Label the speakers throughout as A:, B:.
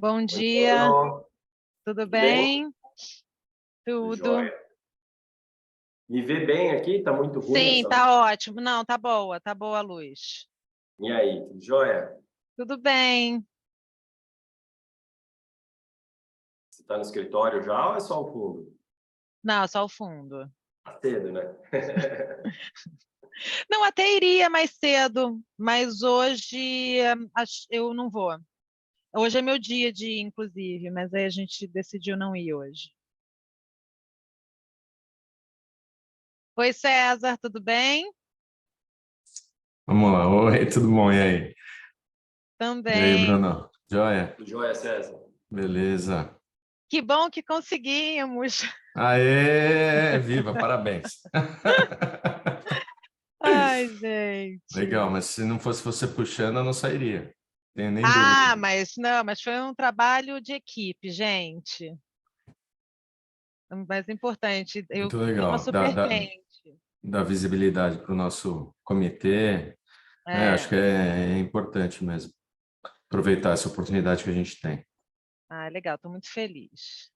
A: Bom
B: Oi,
A: dia,
B: Bruno.
A: tudo
B: Tudo bem?
A: bem?
B: Tudo
A: Tudo.
B: jóia. Me vê bem aqui? Tá muito ruim
A: Sim,
B: essa luz.
A: tá ótimo. Não, tá boa a luz.
B: E aí, tudo jóia?
A: Tudo bem.
B: Você tá no escritório já ou é só o fundo?
A: Não, só o fundo.
B: Tá cedo, né?
A: Não, até iria mais cedo, mas hoje eu não vou. Hoje é meu dia de ir, inclusive, mas aí a gente decidiu não ir hoje. Oi, César, tudo bem?
C: Vamos lá. Oi, tudo bom? E aí? E aí,
A: Também.
C: Bruno? Joia?
B: Tudo jóia, César?
C: Beleza.
A: Que bom que conseguimos.
C: Aê, viva, parabéns.
A: Ai, gente.
C: Legal, mas se não fosse você puxando, eu não sairia. Tenho nem dúvida
A: Ah,
C: disso.
A: mas não, mas foi um trabalho de equipe, gente. O mais importante, eu
C: Muito
A: clima
C: legal.
A: super quente.
C: Dá visibilidade para o nosso comitê. Acho que
A: É.
C: é importante mesmo aproveitar essa oportunidade que a gente tem.
A: Ah, legal, estou muito feliz.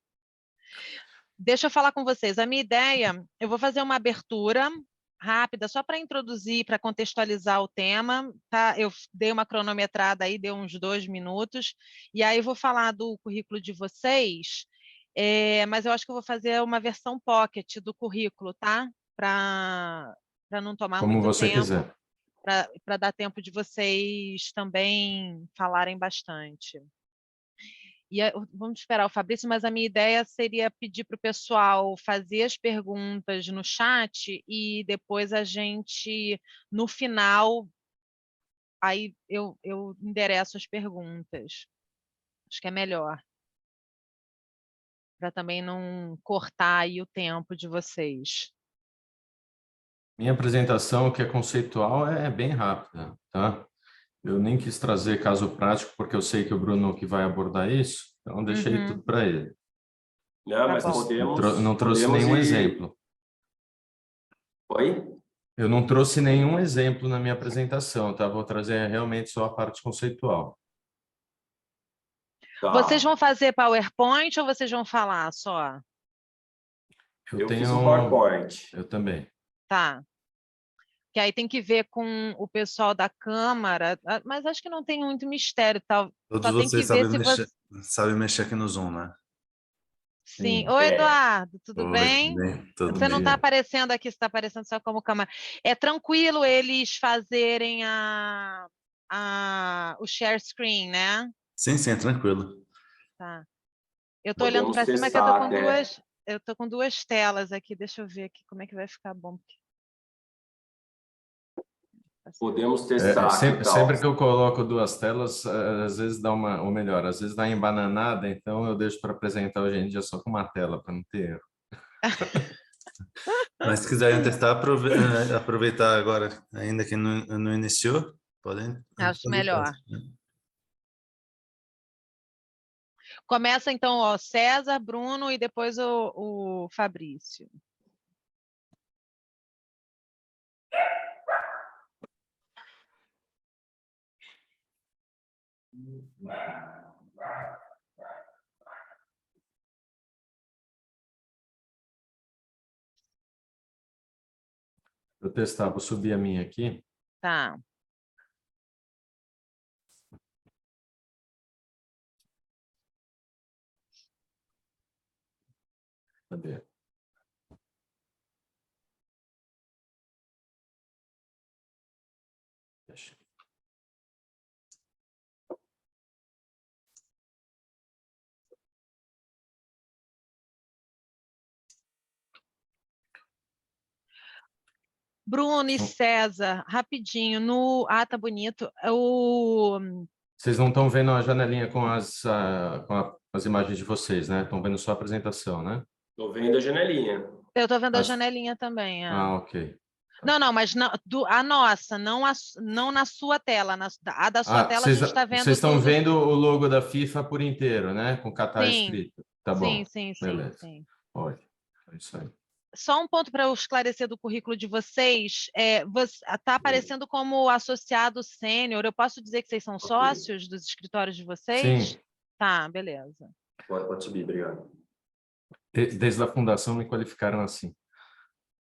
A: Deixa eu falar com vocês. A minha ideia, eu vou fazer uma abertura rápida, só para introduzir, para contextualizar o tema, tá? Eu dei uma cronometrada aí, deu uns 2 minutos, e aí vou falar do currículo de vocês, mas eu acho que eu vou fazer uma versão pocket do currículo, tá? Para não tomar
C: Como
A: muito
C: você
A: tempo,
C: quiser.
A: para dar tempo de vocês também falarem bastante. E vamos esperar o Fabrício, mas a minha ideia seria pedir para o pessoal fazer as perguntas no chat e depois a gente, no final, aí eu endereço as perguntas. Acho que é melhor, para também não cortar aí o tempo de vocês.
C: Minha apresentação, que é conceitual, é bem rápida, tá? Eu nem quis trazer caso prático, porque eu sei que o Bruno que vai abordar isso, então deixei
A: Uhum,
C: tudo para ele.
B: Não,
A: tá
B: mas
A: bom.
C: Não trouxe
B: podemos
C: nenhum
B: ir.
C: exemplo.
B: Oi?
C: Eu não trouxe nenhum exemplo na minha apresentação, tá? Vou trazer realmente só a parte conceitual.
A: Vocês
B: Tá.
A: vão fazer PowerPoint ou vocês vão falar só?
C: Eu
B: Eu fiz um
C: tenho,
B: PowerPoint.
C: eu também.
A: Tá. Que aí tem que ver com o pessoal da Câmara, mas acho que não tem muito mistério, tal.
D: Todos
A: Só tem que
D: vocês
A: ver se você.
D: sabem mexer aqui no Zoom, né?
A: Sim.
C: Sim.
A: Oi,
B: É.
A: Eduardo, tudo
D: Oi, tudo
A: bem?
D: bem? Tudo
C: Bom
A: Você não
D: bem.
A: está
C: dia.
A: aparecendo aqui, você está aparecendo só como Câmara. É tranquilo eles fazerem o share screen, né?
D: Sim, sim, é tranquilo.
A: Tá. Eu estou olhando
B: Podemos
A: para cima que eu estou
B: testar
A: com
B: até.
A: duas. Eu estou com duas telas aqui. Deixa eu ver aqui como é que vai ficar bom.
B: Podemos testar, que
C: Sempre
B: tal?
C: que eu coloco duas telas, às vezes dá uma, ou melhor, às vezes dá embananada, então eu deixo para apresentar hoje em dia só com uma tela, para não ter erro.
D: Mas se quiserem testar, aproveitar agora, ainda que não iniciou, podem
A: Acho
D: fazer o
A: melhor.
D: teste, né?
A: Começa então, ó, César, Bruno e depois o Fabrício.
C: Eu testar, vou subir a minha aqui.
A: Tá.
C: Cadê? Deixa.
A: Bruno e César, rapidinho, tá bonito.
C: Vocês não estão vendo a janelinha com as imagens de vocês, né? Estão vendo só a apresentação, né?
B: Tô vendo a janelinha.
A: Eu estou vendo a
C: As-
A: janelinha também.
C: ok. Tá.
A: Não, mas a nossa, não na sua tela. A da sua tela a gente está vendo
C: Vocês estão
A: tudo.
C: vendo o logo da FIFA por inteiro, né? Com Qatar
A: Sim,
C: escrito. Tá
A: sim,
C: bom,
A: sim, sim,
C: beleza.
A: sim.
C: Olha, é isso aí.
A: Só um ponto para eu esclarecer do currículo de vocês. Está aparecendo como associado sênior. Eu posso dizer que vocês são
B: Ok.
A: sócios dos escritórios de
C: Sim,
A: vocês? Tá, beleza.
B: Pode subir, obrigado.
C: Desde a fundação me qualificaram assim.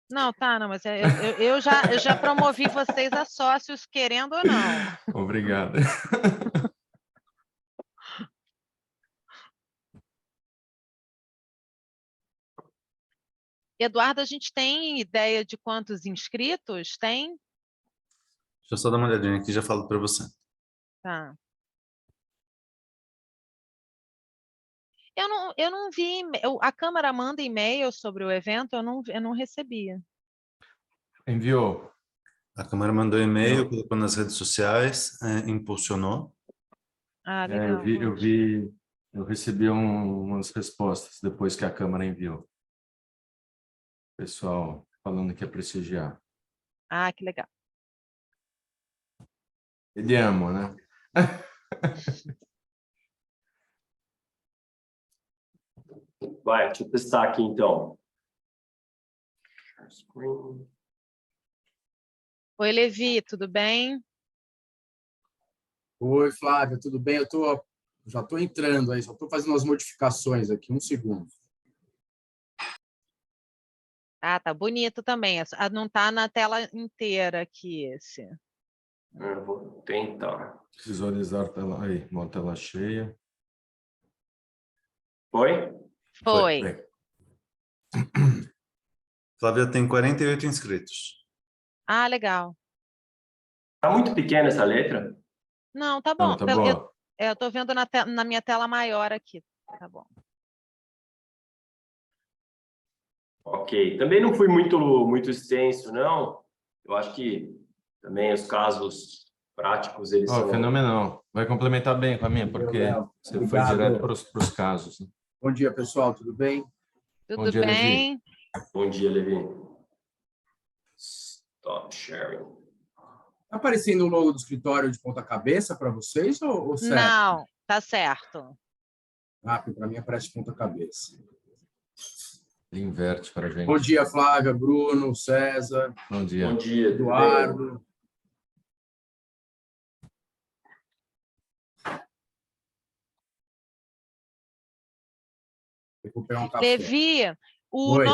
A: Não, tá, não, mas eu já promovi vocês a sócios, querendo ou não.
C: Obrigado.
A: Eduardo, a gente tem ideia de quantos inscritos tem?
D: Deixa eu só dar uma olhadinha aqui e já falo para você.
A: Tá. Eu não vi, a Câmara manda e-mail sobre o evento, eu não recebia.
C: Enviou.
D: A Câmara mandou e-mail, colocou nas redes sociais, impulsionou.
A: Ah,
C: Eu
A: legal.
C: vi, eu recebi umas respostas depois que a Câmara enviou. Pessoal falando que é prestigiar.
A: Ah, que legal.
C: Ele ama, né?
B: Vai, deixa eu testar aqui, então.
A: Oi, Levi, tudo bem?
E: Oi, Flávia, tudo bem? Já estou entrando aí, só estou fazendo umas modificações aqui, um segundo.
A: Ah, tá bonito também. Não tá na tela inteira aqui esse.
B: Eu vou tentar.
C: Visualizar tela aí, uma tela cheia.
B: Foi?
A: Foi.
C: Bem,
D: Flávia tem 48 inscritos.
A: Ah, legal.
B: Tá muito pequena essa letra?
A: Não, tá
C: não,
A: bom.
C: tá boa.
A: Eu estou vendo na minha tela maior aqui. Tá bom.
B: Ok. Também não fui muito extenso, não. Eu acho que também os casos práticos, eles
C: Ó,
B: são...
C: fenomenal. Vai complementar bem com a minha,
E: Valeu,
C: porque
E: Léo.
C: você foi
E: Obrigado.
C: direto para os casos. Né?
E: Bom dia, pessoal, tudo bem?
C: Bom
A: Tudo
C: dia, Levi.
A: bem?
B: Bom dia, Levi. Stop sharing.
E: Está aparecendo o logo do escritório de ponta cabeça para vocês ou certo?
A: Não, tá certo.
E: Ah, para mim aparece de ponta cabeça.
C: Ele inverte para a gente.
E: Bom dia, Flávia, Bruno, César,
C: Bom dia.
B: Bom dia, tudo bem?
E: Eduardo. Eu vou pegar um café.
A: Levi,
E: Oi.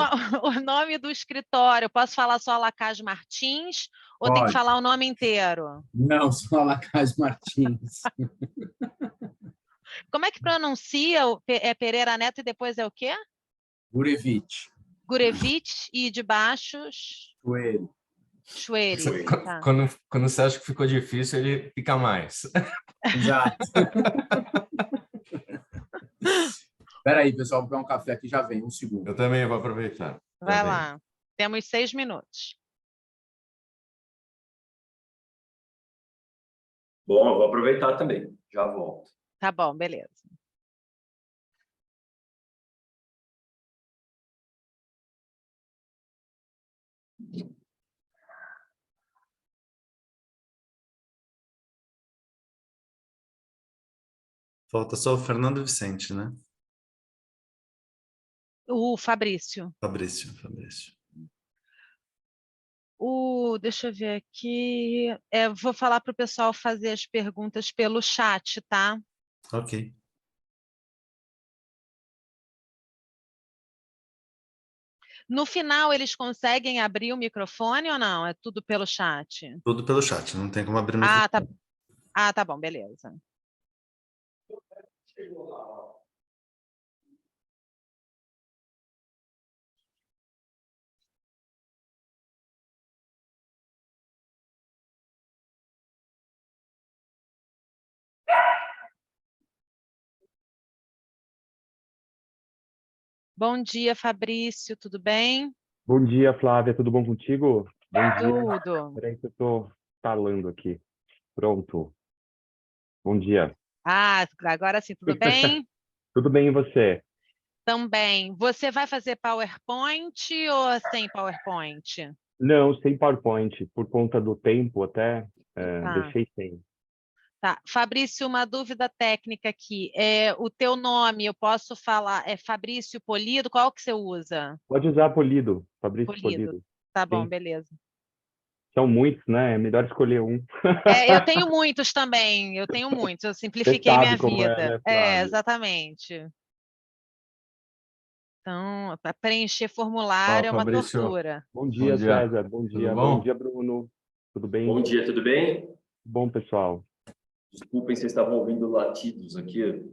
A: o nome do escritório, posso falar só Lacage Martins ou tem que
E: Pode.
A: falar o nome inteiro?
E: Não, só Lacage Martins.
A: Como é que pronuncia? É Pereira Neto e depois é o quê?
E: Gurevich.
A: Gurevich e de baixo
E: Coelho.
A: Schwery. Tá.
C: Quando você acha que ficou difícil, ele fica mais.
E: Exato. Espera aí, pessoal, vou pegar um café aqui, já vem, um segundo.
C: Eu também vou aproveitar.
A: Vai
C: Também.
A: lá. Temos 6 minutos.
B: Bom, eu vou aproveitar também. Já volto.
A: Tá bom, beleza.
D: Falta só o Fernando Vicente, né?
A: O Fabrício.
D: Fabrício.
A: Deixa eu ver aqui. Vou falar para o pessoal fazer as perguntas pelo chat, tá?
D: Ok.
A: No final, eles conseguem abrir o microfone ou não? É tudo pelo chat?
D: Tudo pelo chat, não tem como abrir o
A: Ah,
D: microfone.
A: tá bom, beleza. Bom dia, Fabrício, tudo bem?
F: Bom dia, Flávia, tudo bom contigo? Bom dia.
A: Tudo.
F: Peraí que eu estou falando aqui. Pronto. Bom dia.
A: Ah, agora sim, tudo bem?
F: Tudo bem e você?
A: Também. Você vai fazer PowerPoint ou sem PowerPoint?
F: Não, sem PowerPoint, por conta do tempo até,
A: Tá.
F: deixei sem.
A: Tá. Fabrício, uma dúvida técnica aqui. O teu nome, eu posso falar, é Fabrício Polido? Qual que você usa?
F: Pode usar Polido, Fabrício
A: Polido.
F: Polido.
A: Tá bom,
F: Sim.
A: beleza.
F: São muitos, né? É melhor escolher um.
A: Eu tenho muitos também, eu tenho muitos, eu simplifiquei
F: Você sabe
A: minha
F: como é,
A: vida.
F: né, Flávio?
A: Exatamente. Então, para preencher
C: Ó,
A: formulário é uma
C: Fabrício,
A: tortura.
F: Bom
C: bom
F: dia,
C: dia.
F: César. Bom
C: Tudo
F: dia.
C: bom?
F: Bom dia, Bruno. Tudo bem?
B: Bom dia, tudo bem?
F: Bom, pessoal.
B: Desculpem se vocês estavam ouvindo latidos aqui,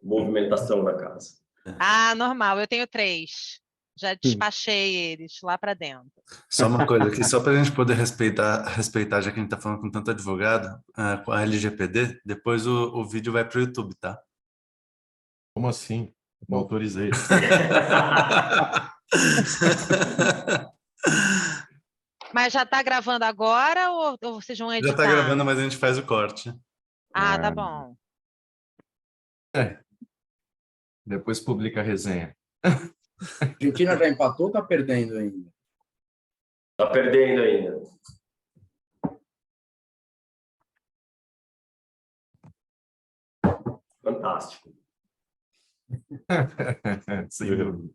B: movimentação na casa.
A: Ah, normal, eu tenho 3. Já despachei eles lá para dentro.
D: Só uma coisa aqui, só para a gente poder respeitar, já que a gente está falando com tanto advogado, com a LGPD, depois o vídeo vai para o YouTube, tá?
C: Como assim? Não autorizei.
A: Mas já está gravando agora ou vocês vão
D: Já
A: editar?
D: está gravando, mas a gente faz o corte.
A: Ah, tá bom.
C: Depois publica a resenha.
E: A Argentina já empatou ou está perdendo ainda?
B: Tá perdendo ainda. Fantástico.
C: Sem dúvida.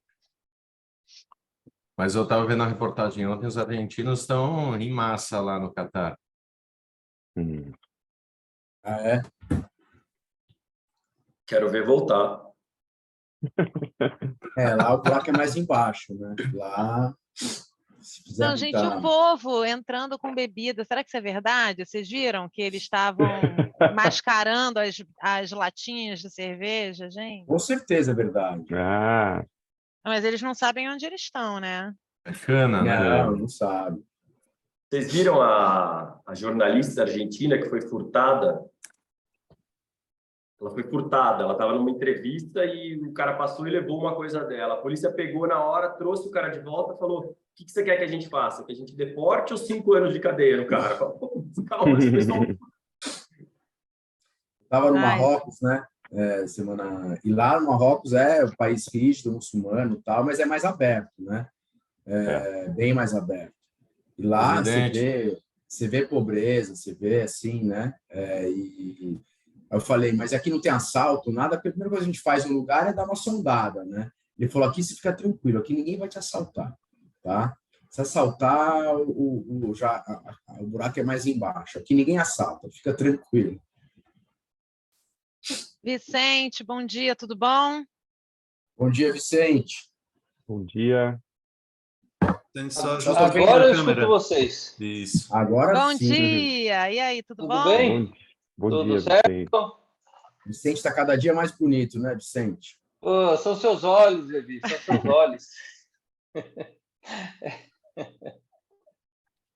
C: Mas eu estava vendo a reportagem ontem, os argentinos estão em massa lá no Catar.
E: Ah, é?
B: Quero ver voltar.
E: Lá o buraco é mais embaixo, né? Lá, se quiser
A: Não, gente,
E: botar-
A: o povo entrando com bebida, será que isso é verdade? Vocês viram que eles estavam mascarando as latinhas de cerveja, gente?
E: Com certeza é verdade.
F: Ah,
A: Mas eles não sabem onde eles estão, né?
C: É cana, né?
E: Não sabe.
B: Vocês viram a jornalista argentina que foi furtada? Ela foi furtada, ela estava numa entrevista e o cara passou e levou uma coisa dela. A polícia pegou na hora, trouxe o cara de volta e falou: o que você quer que a gente faça? Que a gente deporte ou 5 anos de cadeia no cara? Calma, esse pessoal...
E: Estava no
A: Ai.
E: Marrocos, né? E lá no Marrocos é um país rígido, muçulmano e tal, mas é mais aberto, né? Bem mais aberto. E lá você vê pobreza, você vê assim, né? E eu falei, mas aqui não tem assalto, nada, porque a primeira coisa que a gente faz no lugar é dar uma sondada, né? Ele falou, aqui você fica tranquilo, aqui ninguém vai te assaltar, tá? Se assaltar, o buraco é mais embaixo. Aqui ninguém assalta, fica tranquilo.
A: Vicente, bom dia, tudo bom?
E: Bom dia, Vicente.
F: bom dia.
D: Tem só
G: Agora eu escuto vocês.
D: Isso.
E: Agora
A: Bom
E: sim.
A: dia! E aí, tudo
G: Tudo
A: bom?
G: bem?
F: Bom
G: Tudo
F: dia,
G: certo?
F: Vicente.
E: Vicente está cada dia mais bonito, né, Vicente?
G: Pô, são seus olhos, Levi, são seus olhos.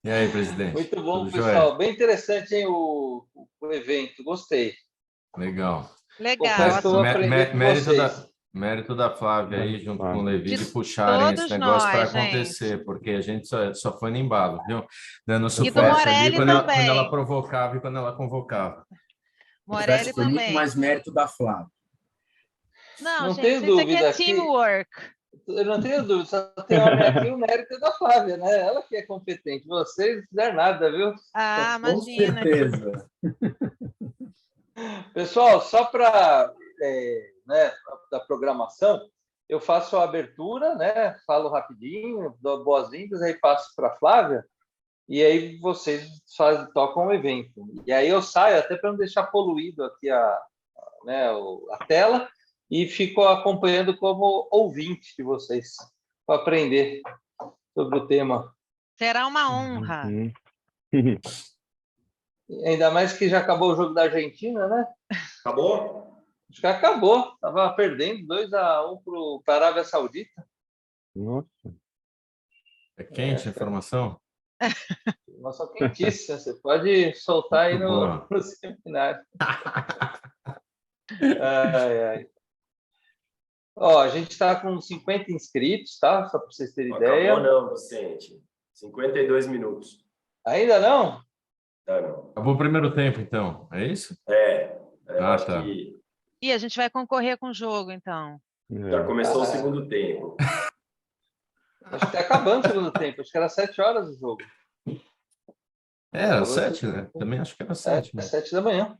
C: E aí, presidente?
G: Muito bom,
C: Tudo
G: pessoal.
C: jóia?
G: Bem interessante, hein, o evento. Gostei.
C: Legal.
A: Legal.
G: Confesso que eu vou
C: Mé-
G: aprender com
C: mérito
G: vocês.
C: Mérito da Flávia aí, junto
F: Flávia.
C: com o Levi,
A: De
C: de puxarem esse
A: todos
C: negócio para
A: nós,
C: acontecer, porque a gente só foi no embalo, viu? Dando
A: do
C: suporte ali
A: Morelli
C: quando ela
A: também.
C: provocava e quando ela convocava.
E: Confesso
A: Morelli
E: que foi muito
A: também.
E: mais mérito da Flávia.
A: Não,
G: Não
A: gente,
G: tenho
A: isso
G: dúvida
A: aqui é
G: que-
A: teamwork.
G: Eu não tenho dúvida, só tem homem aqui o mérito da Flávia, né? Ela que é competente. Vocês não fizeram nada, viu?
A: Ah,
E: Com
A: imagina.
E: certeza.
G: Pessoal, só para da programação, eu faço a abertura, né? Falo rapidinho, dou boas-vindas, aí passo para a Flávia, e aí vocês tocam o evento. E aí eu saio, até para não deixar poluído aqui a tela, e fico acompanhando como ouvinte de vocês, para aprender sobre o tema.
A: Será uma honra.
G: Ainda mais que já acabou o jogo da Argentina, né?
B: Acabou?
G: Acho que acabou. Estava perdendo 2-1 para a Arábia Saudita.
F: Nossa.
C: É quente a informação?
G: Nossa, quentíssima. Você pode soltar aí
C: Muito boa.
G: no seminário. Ai, ai. Ó, a gente está com 50 inscritos, tá? Só para vocês terem
B: Não
G: ideia.
B: acabou não, Vicente. 52 minutos.
G: Ainda não?
B: Tá, não.
C: Acabou o primeiro tempo, então, é isso?
B: Acho
C: tá.
B: que
A: E a gente vai concorrer com o jogo, então.
B: já começou o segundo tempo.
G: Acho que está acabando o segundo tempo. Acho que era 7 horas o jogo.
C: Era 7, né? Também acho que era 7.
G: É 7 da manhã.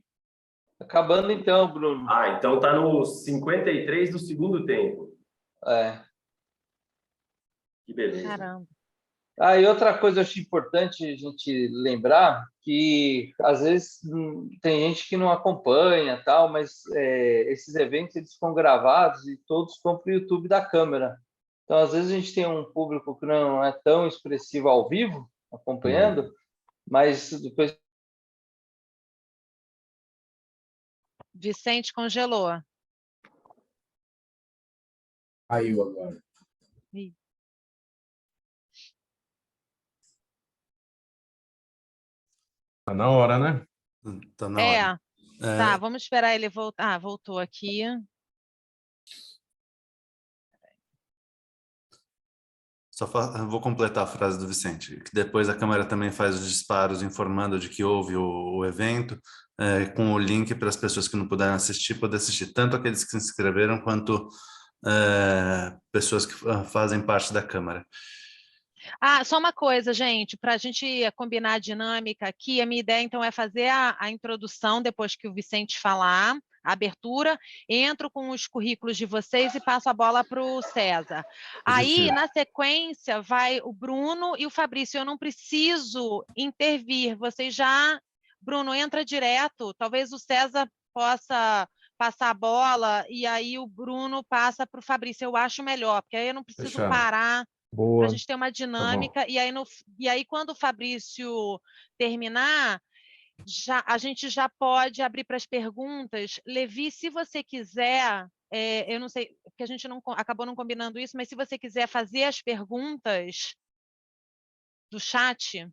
G: Acabando então, Bruno.
B: Então tá no 53 do segundo tempo.
G: É.
B: Que beleza.
A: Caramba.
G: E outra coisa eu acho importante a gente lembrar que às vezes tem gente que não acompanha, tal, mas esses eventos eles ficam gravados e todos vão para o YouTube da Câmara. Então, às vezes a gente tem um público que não é tão expressivo ao vivo, acompanhando, mas depois...
A: Vicente congelou.
E: Caiu agora.
C: Tá na hora, né?
D: Tá na hora.
A: Tá, vamos esperar ele voltar. Voltou aqui.
D: Vou completar a frase do Vicente, que depois a Câmara também faz os disparos informando de que houve o evento, com o link para as pessoas que não puderam assistir, poder assistir, tanto aqueles que se inscreveram, quanto pessoas que fazem parte da Câmara.
A: Só uma coisa, gente, para a gente combinar a dinâmica aqui, a minha ideia, então, é fazer a introdução, depois que o Vicente falar, a abertura, entro com os currículos de vocês e passo a bola para o César. Aí, na sequência, vai o Bruno e o Fabrício. Eu não preciso intervir, vocês já... Bruno, entra direto, talvez o César possa passar a bola e aí o Bruno passa para o Fabrício. Eu acho melhor, porque aí eu não preciso parar... para a gente ter uma dinâmica, e aí quando o Fabrício terminar, a gente já pode abrir para as perguntas. Levi, se você quiser, eu não sei, porque a gente acabou não combinando isso, mas se você quiser fazer as perguntas do chat...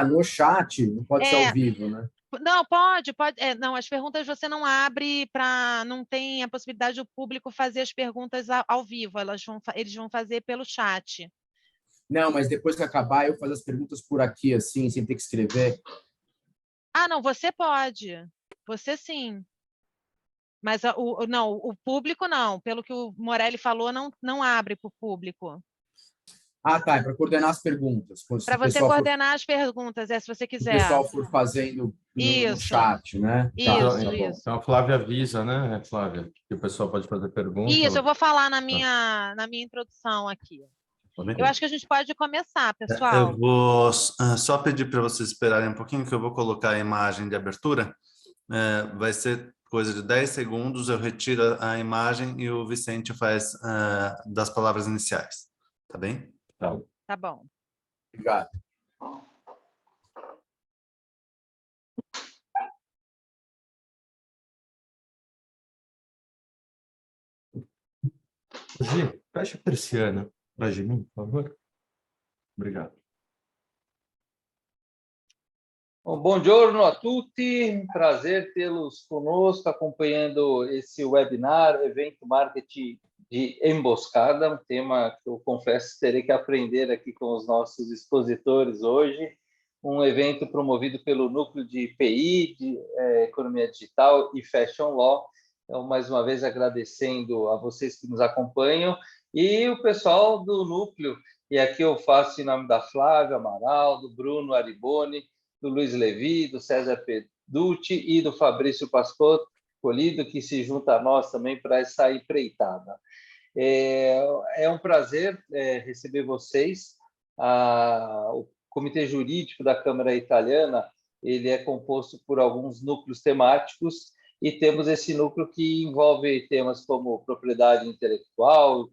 E: No chat, não pode ser ao vivo, né?
A: Não, pode. Não, as perguntas você não abre para... Não tem a possibilidade do público fazer as perguntas ao vivo, eles vão fazer pelo chat.
E: Não, mas depois que acabar, eu faço as perguntas por aqui, assim, sem ter que escrever.
A: Não, você pode. Você sim. Mas o público não. Pelo que o Morelli falou, não abre para o público.
E: Tá, é para coordenar as perguntas.
A: Para você coordenar as perguntas, se você quiser.
E: Se o pessoal for fazendo no chat, né?
A: Isso.
C: Então a Flávia avisa, né, Flávia, que o pessoal pode fazer perguntas.
A: Isso, eu vou falar na minha introdução aqui. Eu acho que a gente pode começar, pessoal.
D: Eu vou só pedir para vocês esperarem um pouquinho, que eu vou colocar a imagem de abertura. Vai ser coisa de 10 segundos, eu retiro a imagem e o Vicente faz das palavras iniciais. Tá bem?
A: Tá bom.
E: Obrigado.
C: Gi, fecha a persiana para mim, por favor. Obrigado.
G: Bom giorno a tutti, prazer tê-los conosco, acompanhando esse webinar, evento marketing de emboscada, um tema que eu confesso terei que aprender aqui com os nossos expositores hoje, um evento promovido pelo Núcleo de IPI, de Economia Digital e Fashion Law. Então, mais uma vez, agradecendo a vocês que nos acompanham e o pessoal do Núcleo, e aqui eu faço em nome da Flávia Amaral, do Bruno Ariboni, do Luiz Levi, do César Peducci e do Fabrício Pascolido, que se junta a nós também para essa empreitada. É um prazer receber vocês. O Comitê Jurídico da Câmara Italiana ele é composto por alguns núcleos temáticos e temos esse núcleo que envolve temas como propriedade intelectual,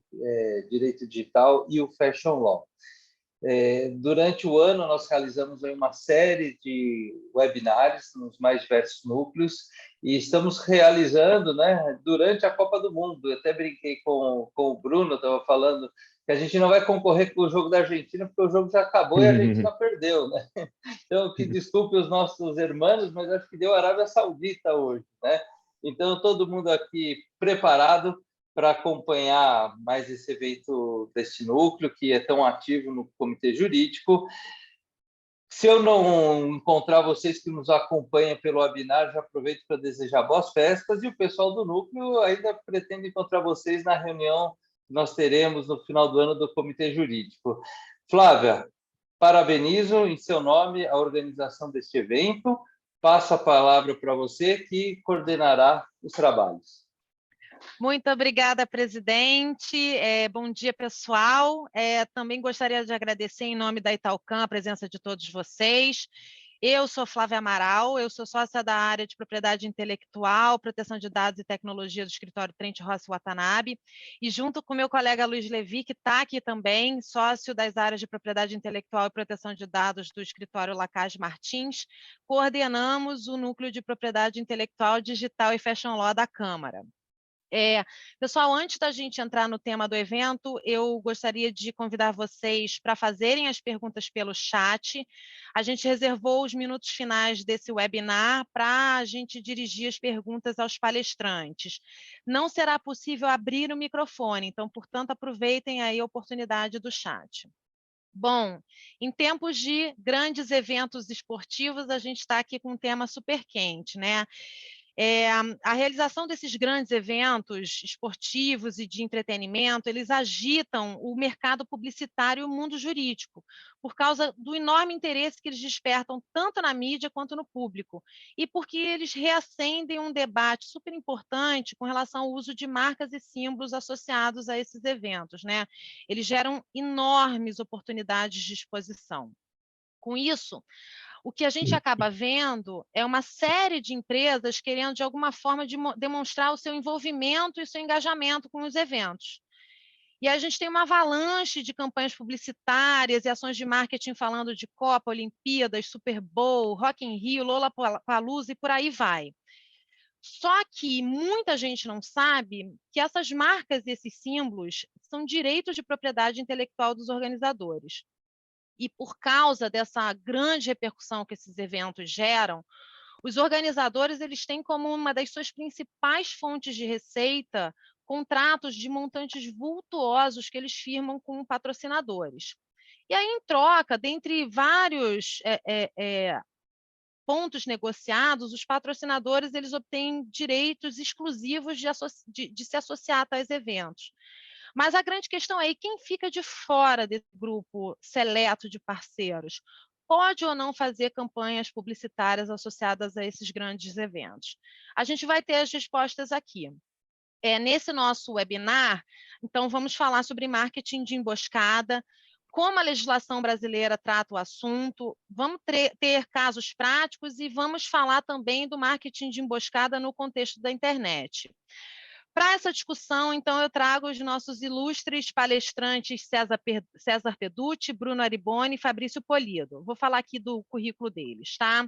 G: direito digital e o Fashion Law. Durante o ano, nós realizamos uma série de webinários nos mais diversos núcleos e estamos realizando, né, durante a Copa do Mundo. Eu até brinquei com o Bruno, estava falando que a gente não vai concorrer com o jogo da Argentina, porque o jogo já acabou e a Argentina perdeu, né? Então, que desculpe os nossos irmãos, mas acho que deu a Arábia Saudita hoje, né? Então, todo mundo aqui preparado para acompanhar mais esse evento deste núcleo, que é tão ativo no Comitê Jurídico. Se eu não encontrar vocês que nos acompanham pelo webinar, já aproveito para desejar boas festas, e o pessoal do núcleo ainda pretende encontrar vocês na reunião que nós teremos no final do ano do Comitê Jurídico. Flávia, parabenizo em seu nome a organização deste evento. Passo a palavra para você, que coordenará os trabalhos.
A: Muito obrigada, presidente. Bom dia, pessoal. Também gostaria de agradecer em nome da Italcam a presença de todos vocês. Eu sou Flávia Amaral, eu sou sócia da área de propriedade intelectual, proteção de dados e tecnologia do escritório Trent Rossi Watanabe, e junto com meu colega Luiz Levi, que está aqui também, sócio das áreas de propriedade intelectual e proteção de dados do escritório Lacage Martins, coordenamos o núcleo de propriedade intelectual digital e fashion law da Câmara. Pessoal, antes da gente entrar no tema do evento, eu gostaria de convidar vocês para fazerem as perguntas pelo chat. A gente reservou os minutos finais desse webinar para a gente dirigir as perguntas aos palestrantes. Não será possível abrir o microfone, então, portanto, aproveitem aí a oportunidade do chat. Bom, em tempos de grandes eventos esportivos, a gente está aqui com um tema super quente, né? A realização desses grandes eventos esportivos e de entretenimento, eles agitam o mercado publicitário e o mundo jurídico, por causa do enorme interesse que eles despertam tanto na mídia quanto no público, e porque eles reacendem um debate super importante com relação ao uso de marcas e símbolos associados a esses eventos, né? Eles geram enormes oportunidades de exposição. Com isso, o que a gente acaba vendo é uma série de empresas querendo, de alguma forma, demonstrar o seu envolvimento e seu engajamento com os eventos. E a gente tem uma avalanche de campanhas publicitárias e ações de marketing falando de Copa, Olimpíadas, Super Bowl, Rock in Rio, Lollapalooza e por aí vai. Só que muita gente não sabe que essas marcas e esses símbolos são direitos de propriedade intelectual dos organizadores. E por causa dessa grande repercussão que esses eventos geram, os organizadores eles têm como uma das suas principais fontes de receita contratos de montantes vultuosos que eles firmam com patrocinadores. E aí, em troca, dentre vários pontos negociados, os patrocinadores eles obtêm direitos exclusivos de se associar a tais eventos. Mas a grande questão é, e quem fica de fora desse grupo seleto de parceiros? Pode ou não fazer campanhas publicitárias associadas a esses grandes eventos? A gente vai ter as respostas aqui. Nesse nosso webinar, então, vamos falar sobre marketing de emboscada, como a legislação brasileira trata o assunto, vamos ter casos práticos e vamos falar também do marketing de emboscada no contexto da internet. Para essa discussão, então, eu trago os nossos ilustres palestrantes César Peducci, Bruno Ariboni e Fabrício Polido. Vou falar aqui do currículo deles, tá?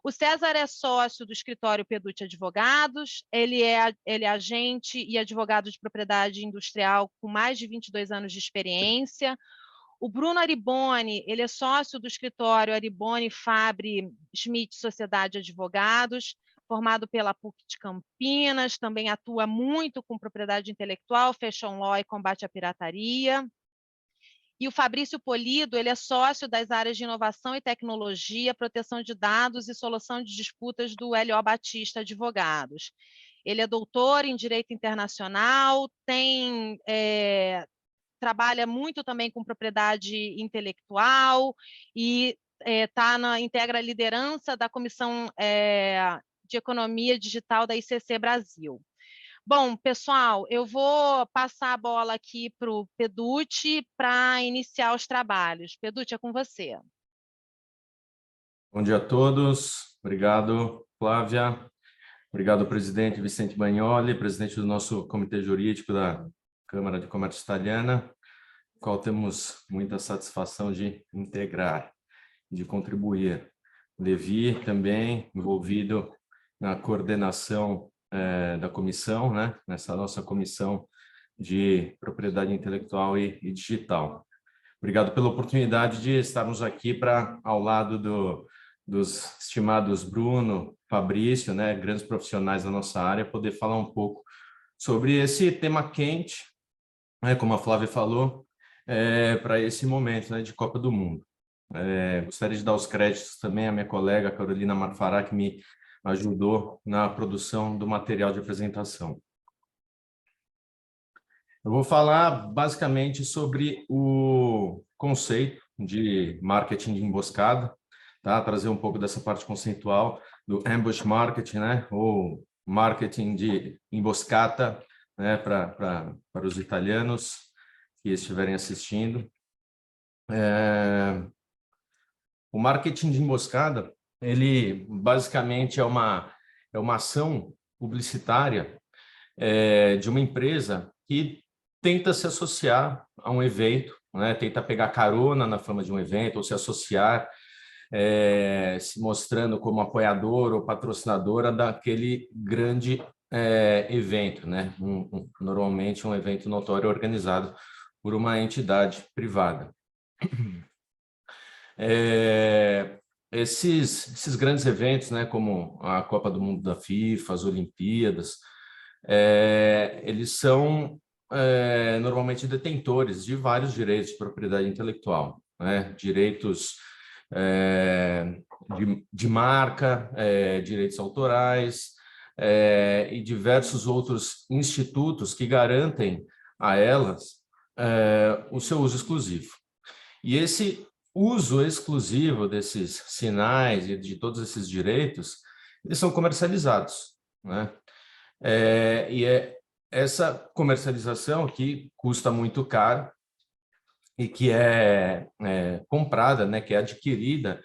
A: O César é sócio do escritório Peducci Advogados, ele é agente e advogado de propriedade industrial com mais de 22 anos de experiência. O Bruno Ariboni, ele é sócio do escritório Ariboni Fabre Schmidt Sociedade de Advogados, formado pela PUC de Campinas, também atua muito com propriedade intelectual, fashion law e combate à pirataria. E o Fabrício Polido, ele é sócio das áreas de inovação e tecnologia, proteção de dados e solução de disputas do L.O. Batista Advogados. Ele é doutor em Direito Internacional, trabalha muito também com propriedade intelectual e integra a liderança da Comissão de Economia Digital da ICC Brasil. Bom, pessoal, eu vou passar a bola aqui para o Peducci para iniciar os trabalhos. Peducci, é com você.
C: Bom dia a todos. Obrigado, Flávia. Obrigado, presidente Vicente Bagnoli, presidente do nosso comitê jurídico da Câmara de Comércio Italiana, qual temos muita satisfação de integrar, de contribuir. Levi também envolvido na coordenação da comissão, né? Nessa nossa comissão de propriedade intelectual e digital. Obrigado pela oportunidade de estarmos aqui ao lado dos estimados Bruno, Fabrício, né? Grandes profissionais da nossa área, poder falar um pouco sobre esse tema quente, né? Como a Flávia falou, para esse momento, né? De Copa do Mundo. Gostaria de dar os créditos também à minha colega Carolina Marfará, que me ajudou na produção do material de apresentação. Eu vou falar basicamente sobre o conceito de marketing de emboscada, tá? Trazer um pouco dessa parte conceitual do ambush marketing, né? Ou marketing de emboscada, né, para os italianos que estiverem assistindo. O marketing de emboscada, ele basicamente é uma ação publicitária de uma empresa que tenta se associar a um evento, né? Tenta pegar carona na fama de um evento ou se associar, se mostrando como apoiador ou patrocinadora daquele grande evento, né? Normalmente um evento notório organizado por uma entidade privada. Esses grandes eventos, né, como a Copa do Mundo da FIFA, as Olimpíadas, eles são normalmente detentores de vários direitos de propriedade intelectual, né? Direitos de marca, direitos autorais e diversos outros institutos que garantem a elas o seu uso exclusivo. E esse uso exclusivo desses sinais e de todos esses direitos, eles são comercializados, né? Essa comercialização que custa muito caro e que é comprada, né, que é adquirida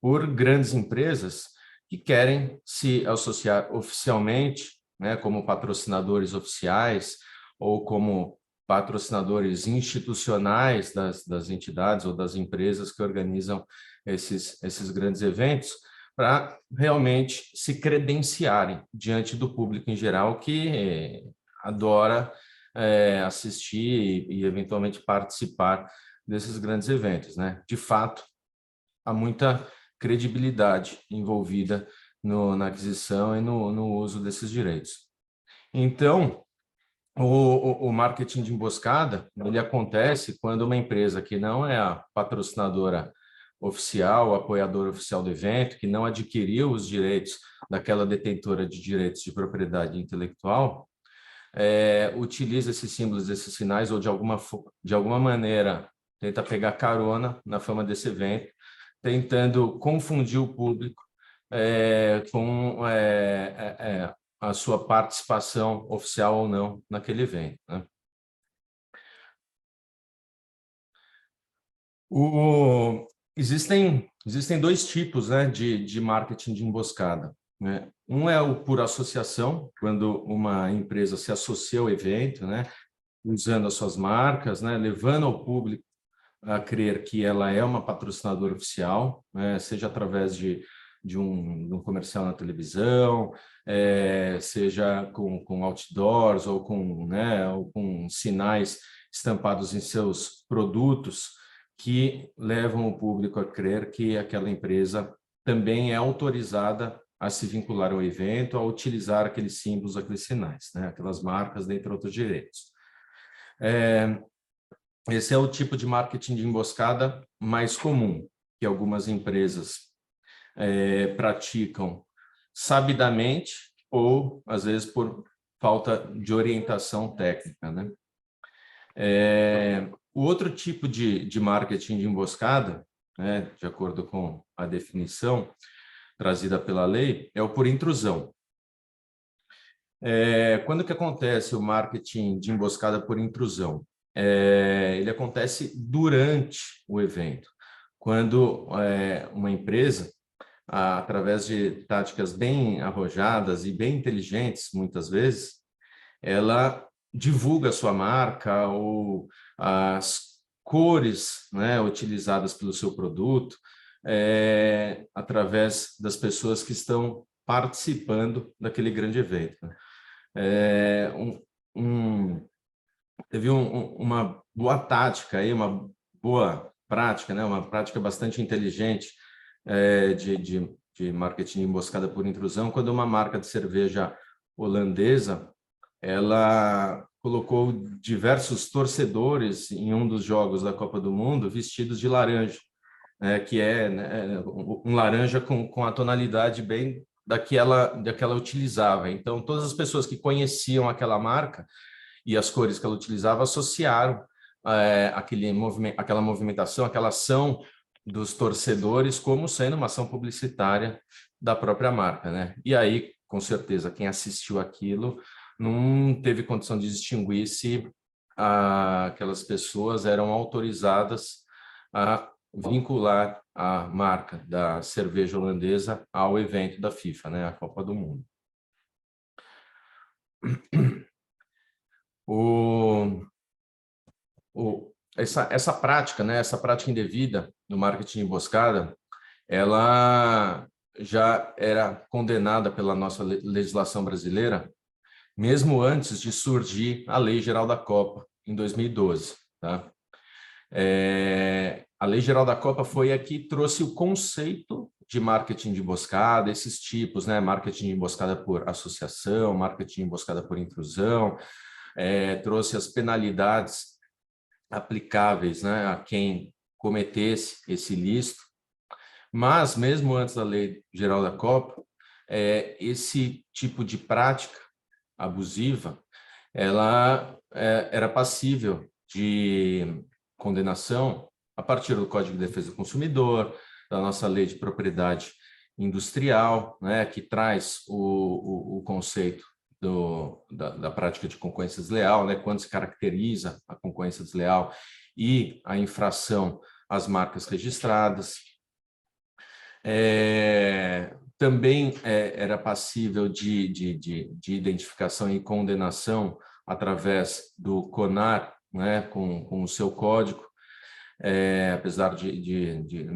C: por grandes empresas que querem se associar oficialmente, né, como patrocinadores oficiais ou como patrocinadores institucionais das entidades ou das empresas que organizam esses grandes eventos, para realmente se credenciarem diante do público em geral que adora assistir e eventualmente participar desses grandes eventos, né? De fato, há muita credibilidade envolvida na aquisição e no uso desses direitos. Então, o marketing de emboscada, ele acontece quando uma empresa que não é a patrocinadora oficial, o apoiador oficial do evento, que não adquiriu os direitos daquela detentora de direitos de propriedade intelectual, utiliza esses símbolos, esses sinais, ou de alguma maneira tenta pegar carona na fama desse evento, tentando confundir o público com a sua participação oficial ou não naquele evento, né? Existem dois tipos, né, de marketing de emboscada, né? Um é o por associação, quando uma empresa se associa ao evento, né, usando as suas marcas, né, levando ao público a crer que ela é uma patrocinadora oficial, né, seja através de um comercial na televisão, seja com outdoors ou com sinais estampados em seus produtos que levam o público a crer que aquela empresa também é autorizada a se vincular ao evento, a utilizar aqueles símbolos, aqueles sinais, né, aquelas marcas, dentre outros direitos. Esse é o tipo de marketing de emboscada mais comum, que algumas empresas praticam sabidamente ou, às vezes, por falta de orientação técnica, né? O outro tipo de marketing de emboscada, né, de acordo com a definição trazida pela lei, é o por intrusão. Quando que acontece o marketing de emboscada por intrusão? Ele acontece durante o evento, quando uma empresa, através de táticas bem arrojadas e bem inteligentes, muitas vezes, ela divulga a sua marca ou as cores, né, utilizadas pelo seu produto, através das pessoas que estão participando daquele grande evento, né? Teve uma boa tática aí, uma boa prática, né, uma prática bastante inteligente de marketing emboscada por intrusão, quando uma marca de cerveja holandesa, ela colocou diversos torcedores em um dos jogos da Copa do Mundo vestidos de laranja, que um laranja com a tonalidade bem da que ela utilizava. Então, todas as pessoas que conheciam aquela marca e as cores que ela utilizava associaram aquela movimentação, aquela ação dos torcedores como sendo uma ação publicitária da própria marca, né? E aí, com certeza, quem assistiu aquilo não teve condição de distinguir se aquelas pessoas eram autorizadas a vincular a marca da cerveja holandesa ao evento da FIFA, né, a Copa do Mundo. Essa prática, né, essa prática indevida do marketing emboscada, ela já era condenada pela nossa legislação brasileira, mesmo antes de surgir a Lei Geral da Copa, em 2012. Tá? A Lei Geral da Copa foi a que trouxe o conceito de marketing de emboscada, esses tipos, né? Marketing de emboscada por associação, marketing de emboscada por intrusão, trouxe as penalidades aplicáveis, né, a quem cometesse esse ilícito. Mas, mesmo antes da Lei Geral da Copa, esse tipo de prática abusiva, ela era passível de condenação a partir do Código de Defesa do Consumidor, da nossa Lei de Propriedade Industrial, né, que traz o conceito da prática de concorrência desleal, né, quando se caracteriza a concorrência desleal e a infração às marcas registradas. Também era passível de identificação e condenação através do CONAR, né, com o seu código, apesar de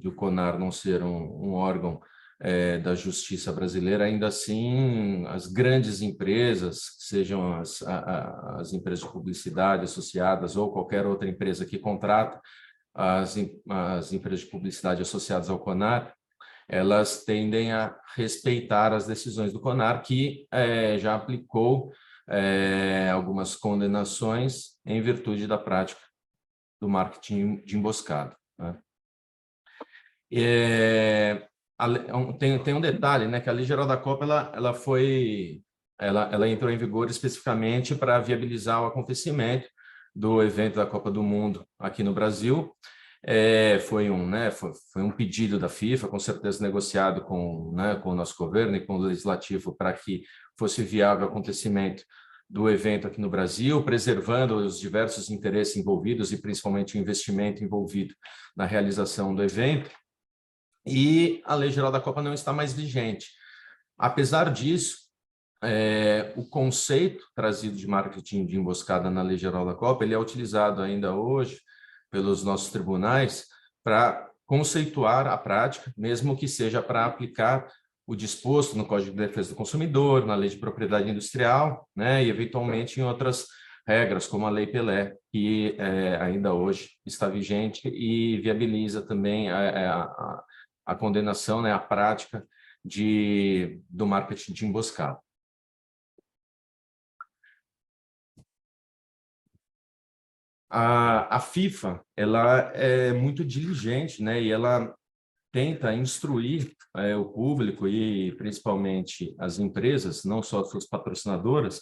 C: o CONAR não ser um órgão da justiça brasileira, ainda assim as grandes empresas, sejam as empresas de publicidade associadas ou qualquer outra empresa que contrata as empresas de publicidade associadas ao CONAR, elas tendem a respeitar as decisões do CONAR, que já aplicou algumas condenações em virtude da prática do marketing de emboscada. Né? Tem um detalhe, né, que a Lei Geral da Copa ela entrou em vigor especificamente para viabilizar o acontecimento do evento da Copa do Mundo aqui no Brasil. Foi um pedido da FIFA, com certeza negociado com o nosso governo e com o legislativo, para que fosse viável o acontecimento do evento aqui no Brasil, preservando os diversos interesses envolvidos e principalmente o investimento envolvido na realização do evento. E a Lei Geral da Copa não está mais vigente. Apesar disso, o conceito trazido de marketing de emboscada na Lei Geral da Copa, ele é utilizado ainda hoje pelos nossos tribunais para conceituar a prática, mesmo que seja para aplicar o disposto no Código de Defesa do Consumidor, na Lei de Propriedade Industrial, né, e eventualmente em outras regras, como a Lei Pelé, que ainda hoje está vigente e viabiliza também a condenação, né, a prática do marketing de emboscada. A FIFA, ela é muito diligente, né, e ela tenta instruir o público e principalmente as empresas, não só as suas patrocinadoras,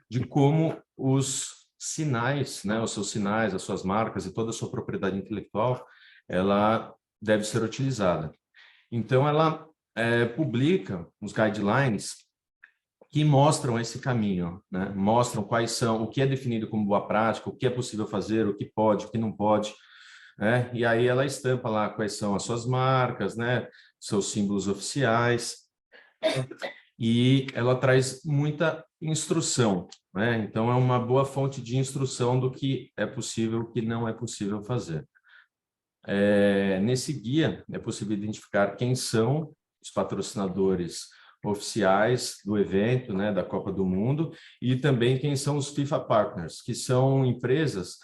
C: de como os sinais, né, os seus sinais, as suas marcas e toda a sua propriedade intelectual, ela deve ser utilizada. Então, ela publica os guidelines que mostram esse caminho, né? Mostram quais são, o que é definido como boa prática, o que é possível fazer, o que pode, o que não pode, né? E aí ela estampa lá quais são as suas marcas, né? Seus símbolos oficiais, e ela traz muita instrução, né? Então é uma boa fonte de instrução do que é possível e o que não é possível fazer. Nesse guia é possível identificar quem são os patrocinadores oficiais do evento, né, da Copa do Mundo, e também quem são os FIFA Partners, que são empresas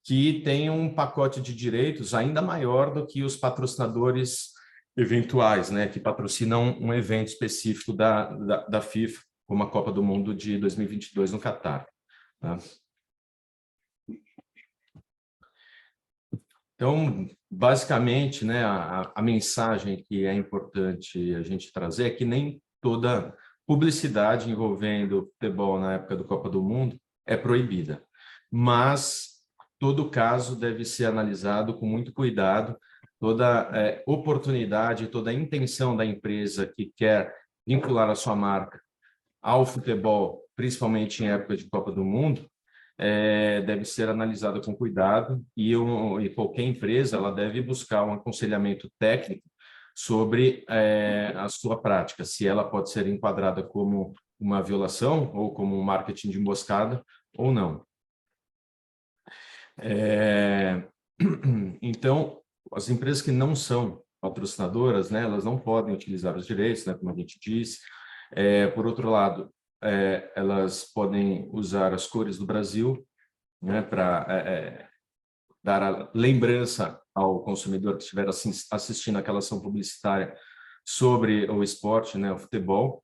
C: que têm um pacote de direitos ainda maior do que os patrocinadores eventuais, né, que patrocinam um evento específico da FIFA, como a Copa do Mundo de 2022 no Catar. Tá? Então, basicamente, né, a mensagem que é importante a gente trazer é que nem toda publicidade envolvendo futebol na época da Copa do Mundo é proibida, mas todo caso deve ser analisado com muito cuidado, toda oportunidade, toda intenção da empresa que quer vincular a sua marca ao futebol principalmente em época de Copa do Mundo, deve ser analisada com cuidado e qualquer empresa ela deve buscar um aconselhamento técnico sobre a sua prática, se ela pode ser enquadrada como uma violação ou como um marketing de emboscada ou não. Então, as empresas que não são patrocinadoras, né, elas não podem utilizar os direitos, né, como a gente disse. Por outro lado, elas podem usar as cores do Brasil, né, para dar a lembrança ao consumidor que estiver assistindo aquela ação publicitária sobre o esporte, né, o futebol.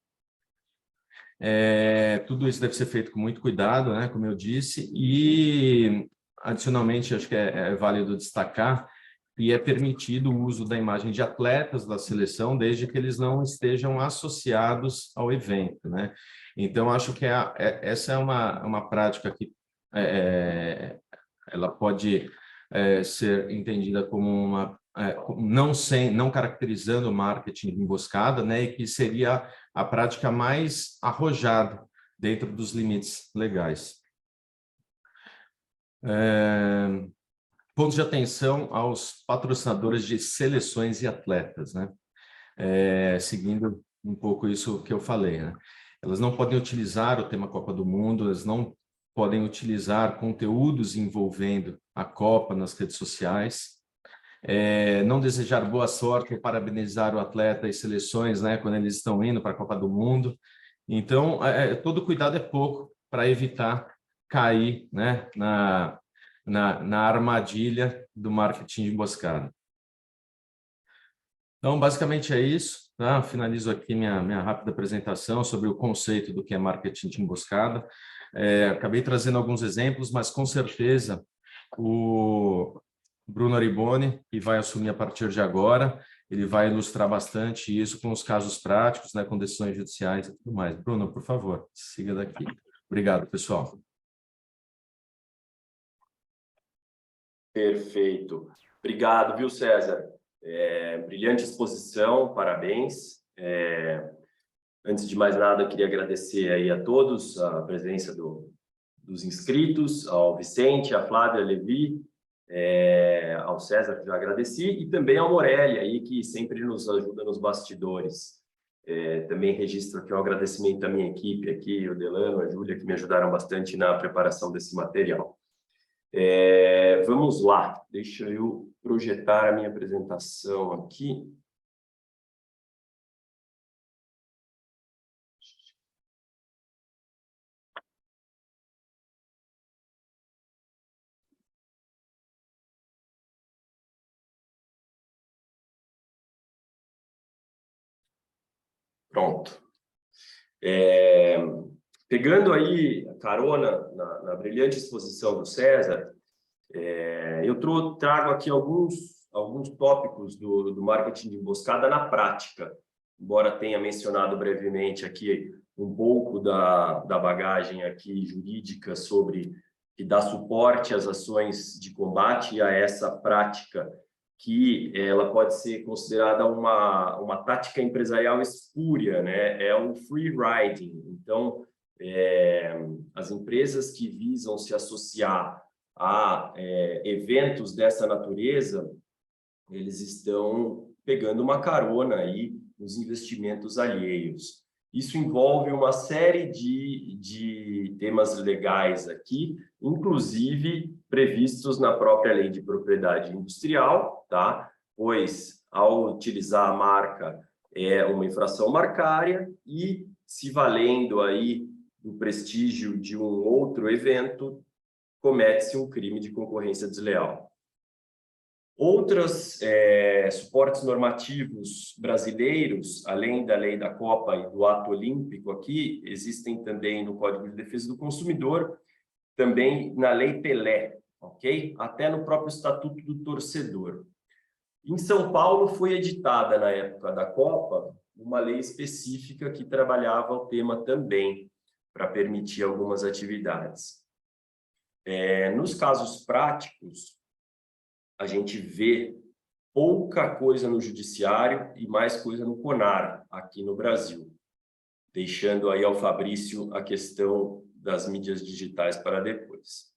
C: Tudo isso deve ser feito com muito cuidado, né, como eu disse, e adicionalmente acho que é válido destacar que é permitido o uso da imagem de atletas da seleção desde que eles não estejam associados ao evento, né? Então acho que essa é uma prática que ela pode ser entendida como uma não caracterizando o marketing de emboscada, né, e que seria a prática mais arrojada dentro dos limites legais. Pontos de atenção aos patrocinadores de seleções e atletas, né? Seguindo um pouco isso que eu falei, né? Elas não podem utilizar o tema Copa do Mundo, elas não podem utilizar conteúdos envolvendo a Copa nas redes sociais, não desejar boa sorte ou parabenizar o atleta e seleções, né, quando eles estão indo para a Copa do Mundo. Então, todo cuidado é pouco para evitar cair, né, na armadilha do marketing de emboscada. Então, basicamente é isso, tá? Finalizo aqui minha rápida apresentação sobre o conceito do que é marketing de emboscada. Acabei trazendo alguns exemplos, mas com certeza o Bruno Ariboni, que vai assumir a partir de agora, ele vai ilustrar bastante isso com os casos práticos, né, com decisões judiciais e tudo mais. Bruno, por favor, siga daqui. Obrigado, pessoal.
B: Perfeito. Obrigado, viu, César? Brilhante exposição, parabéns. Antes de mais nada, eu queria agradecer aí a todos a presença dos inscritos, ao Vicente, à Flávia, Levi, ao César, que já agradeci, e também ao Morelli, aí, que sempre nos ajuda nos bastidores. Também registro aqui um agradecimento à minha equipe, aqui, o Delano, a Júlia, que me ajudaram bastante na preparação desse material. Vamos lá, deixa eu projetar a minha apresentação aqui. Pronto. Pegando aí a carona na brilhante exposição do César, eu trago aqui alguns tópicos do marketing de emboscada na prática, embora tenha mencionado brevemente aqui um pouco da bagagem aqui jurídica sobre que dá suporte às ações de combate a essa prática, que ela pode ser considerada uma tática empresarial espúria, né? É o free riding. Então, as empresas que visam se associar a eventos dessa natureza, eles estão pegando uma carona aí nos investimentos alheios. Isso envolve uma série de temas legais aqui, inclusive previstos na própria Lei de Propriedade Industrial, tá? Pois, ao utilizar a marca, é uma infração marcária e, se valendo aí do prestígio de um outro evento, comete-se um crime de concorrência desleal. Outros suportes normativos brasileiros, além da Lei da Copa e do Ato Olímpico aqui, existem também no Código de Defesa do Consumidor, também na Lei Pelé, ok? Até no próprio Estatuto do Torcedor. Em São Paulo foi editada, na época da Copa, uma lei específica que trabalhava o tema também, para permitir algumas atividades. Nos casos práticos, a gente vê pouca coisa no judiciário e mais coisa no CONAR, aqui no Brasil. deixando aí ao Fabrício a questão das mídias digitais para depois.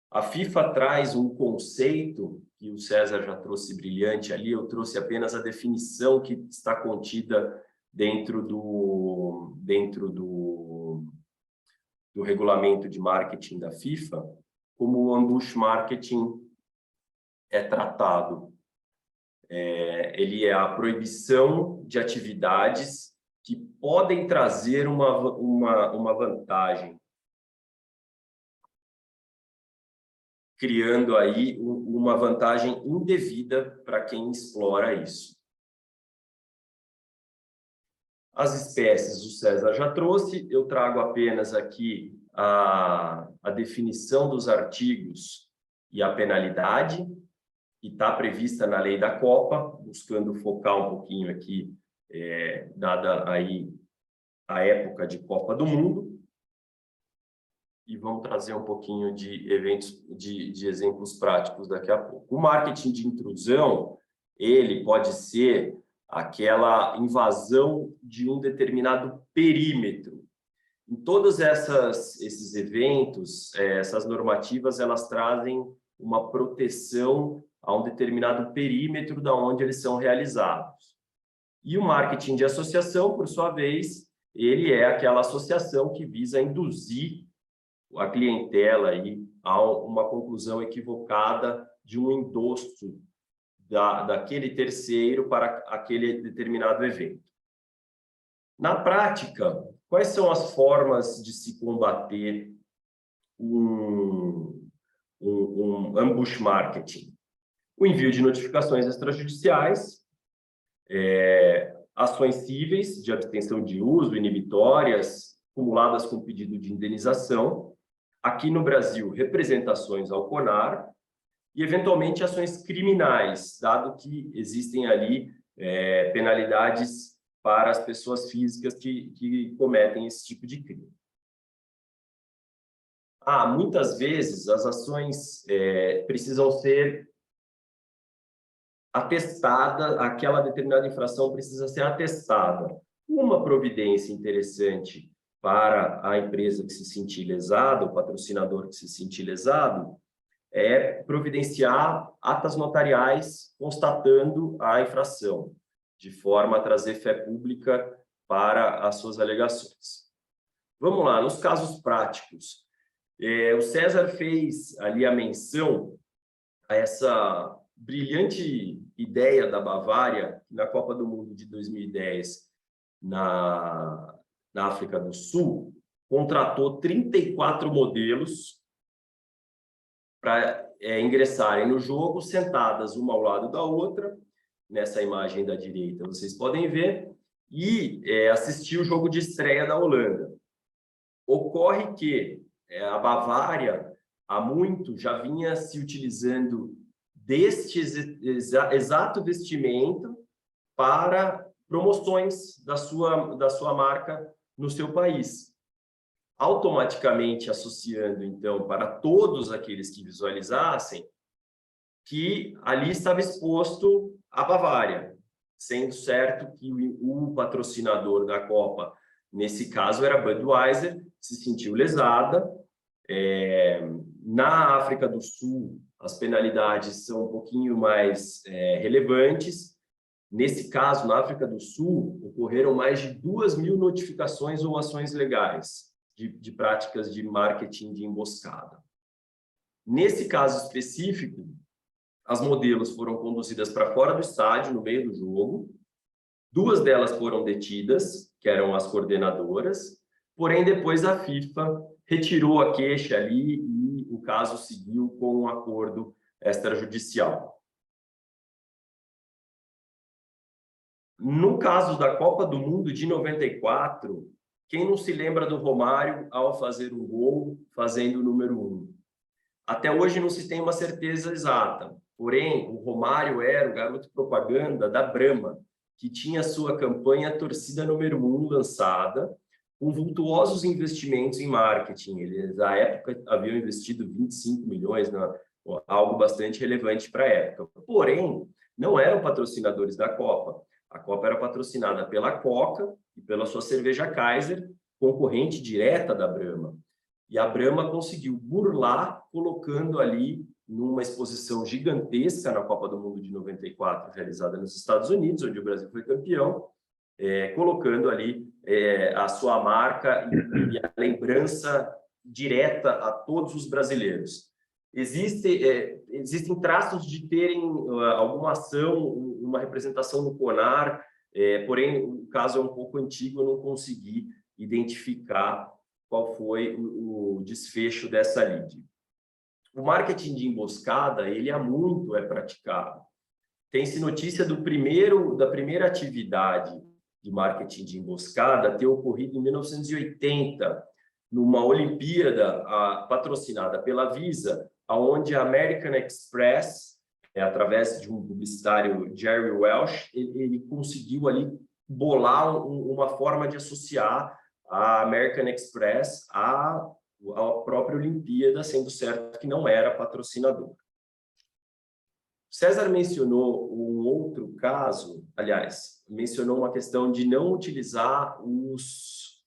B: A FIFA traz um conceito que o César já trouxe brilhante ali, eu trouxe apenas a definição que está contida dentro do regulamento de marketing da FIFA, como o ambush marketing é tratado. Ele é a proibição de atividades que podem trazer uma vantagem, criando aí uma vantagem indevida para quem explora isso. As espécies o César já trouxe, eu trago apenas aqui a definição dos artigos e a penalidade, que está prevista na lei da Copa, buscando focar um pouquinho aqui, dada aí a época de Copa do Mundo. E vamos trazer um pouquinho de eventos, de exemplos práticos daqui a pouco. O marketing de intrusão, ele pode ser aquela invasão de um determinado perímetro. Em todos esses eventos, essas normativas, elas trazem uma proteção a um determinado perímetro da onde eles são realizados. E o marketing de associação, por sua vez, ele é aquela associação que visa induzir a clientela aí a uma conclusão equivocada de um endosso daquele terceiro para aquele determinado evento. Na prática, quais são as formas de se combater um ambush marketing? O envio de notificações extrajudiciais, ações cíveis de abstenção de uso, inibitórias, acumuladas com pedido de indenização, aqui no Brasil, representações ao CONAR, e, eventualmente, ações criminais, dado que existem ali penalidades para as pessoas físicas que cometem esse tipo de crime. Muitas vezes, as ações precisam ser atestada, aquela determinada infração precisa ser atestada. Uma providência interessante para a empresa que se sentir lesada, o patrocinador que se sentir lesado, é providenciar atas notariais constatando a infração, de forma a trazer fé pública para as suas alegações. Vamos lá, nos casos práticos. O César fez ali a menção a essa brilhante ideia da Bavária, na Copa do Mundo de 2010, na África do Sul, contratou 34 modelos para ingressarem no jogo, sentadas uma ao lado da outra, nessa imagem da direita vocês podem ver, e assistir o jogo de estreia da Holanda. Ocorre que a Bavária, há muito, já vinha se utilizando deste exato vestimento para promoções da sua marca no seu país. Automaticamente associando, então, para todos aqueles que visualizassem, que ali estava exposto a Bavária, sendo certo que o patrocinador da Copa, nesse caso, era Budweiser, se sentiu lesada. Na África do Sul, as penalidades são um pouquinho mais relevantes. Nesse caso, na África do Sul, ocorreram mais de 2.000 notificações ou ações legais de práticas de marketing de emboscada. Nesse caso específico, as modelos foram conduzidas para fora do estádio, no meio do jogo. 2 delas foram detidas, que eram as coordenadoras, porém, depois a FIFA retirou a queixa ali e o caso seguiu com um acordo extrajudicial. No caso da Copa do Mundo de 94, quem não se lembra do Romário ao fazer um gol, fazendo o número 1? Até hoje não se tem uma certeza exata, porém, o Romário era o garoto propaganda da Brahma, que tinha sua campanha Torcida Número 1 lançada, com vultuosos investimentos em marketing. Eles, na época, haviam investido 25 milhões, algo bastante relevante para a época. Porém, não eram patrocinadores da Copa. A Copa era patrocinada pela Coca e pela sua cerveja Kaiser, concorrente direta da Brahma. E a Brahma conseguiu burlar, colocando ali numa exposição gigantesca na Copa do Mundo de 94, realizada nos Estados Unidos, onde o Brasil foi campeão, colocando ali a sua marca e a lembrança direta a todos os brasileiros. Existem traços de terem alguma ação, uma representação no CONAR, porém, o caso é um pouco antigo, eu não consegui identificar qual foi o desfecho dessa lide. O marketing de emboscada, ele há muito é praticado. Tem-se notícia da primeira atividade de marketing de emboscada ter ocorrido em 1980, numa Olimpíada patrocinada pela Visa, onde a American Express, através de um publicitário, Jerry Welsh, ele conseguiu ali bolar uma forma de associar a American Express à própria Olimpíada, sendo certo que não era patrocinador. César mencionou um outro caso, aliás, mencionou uma questão de não utilizar os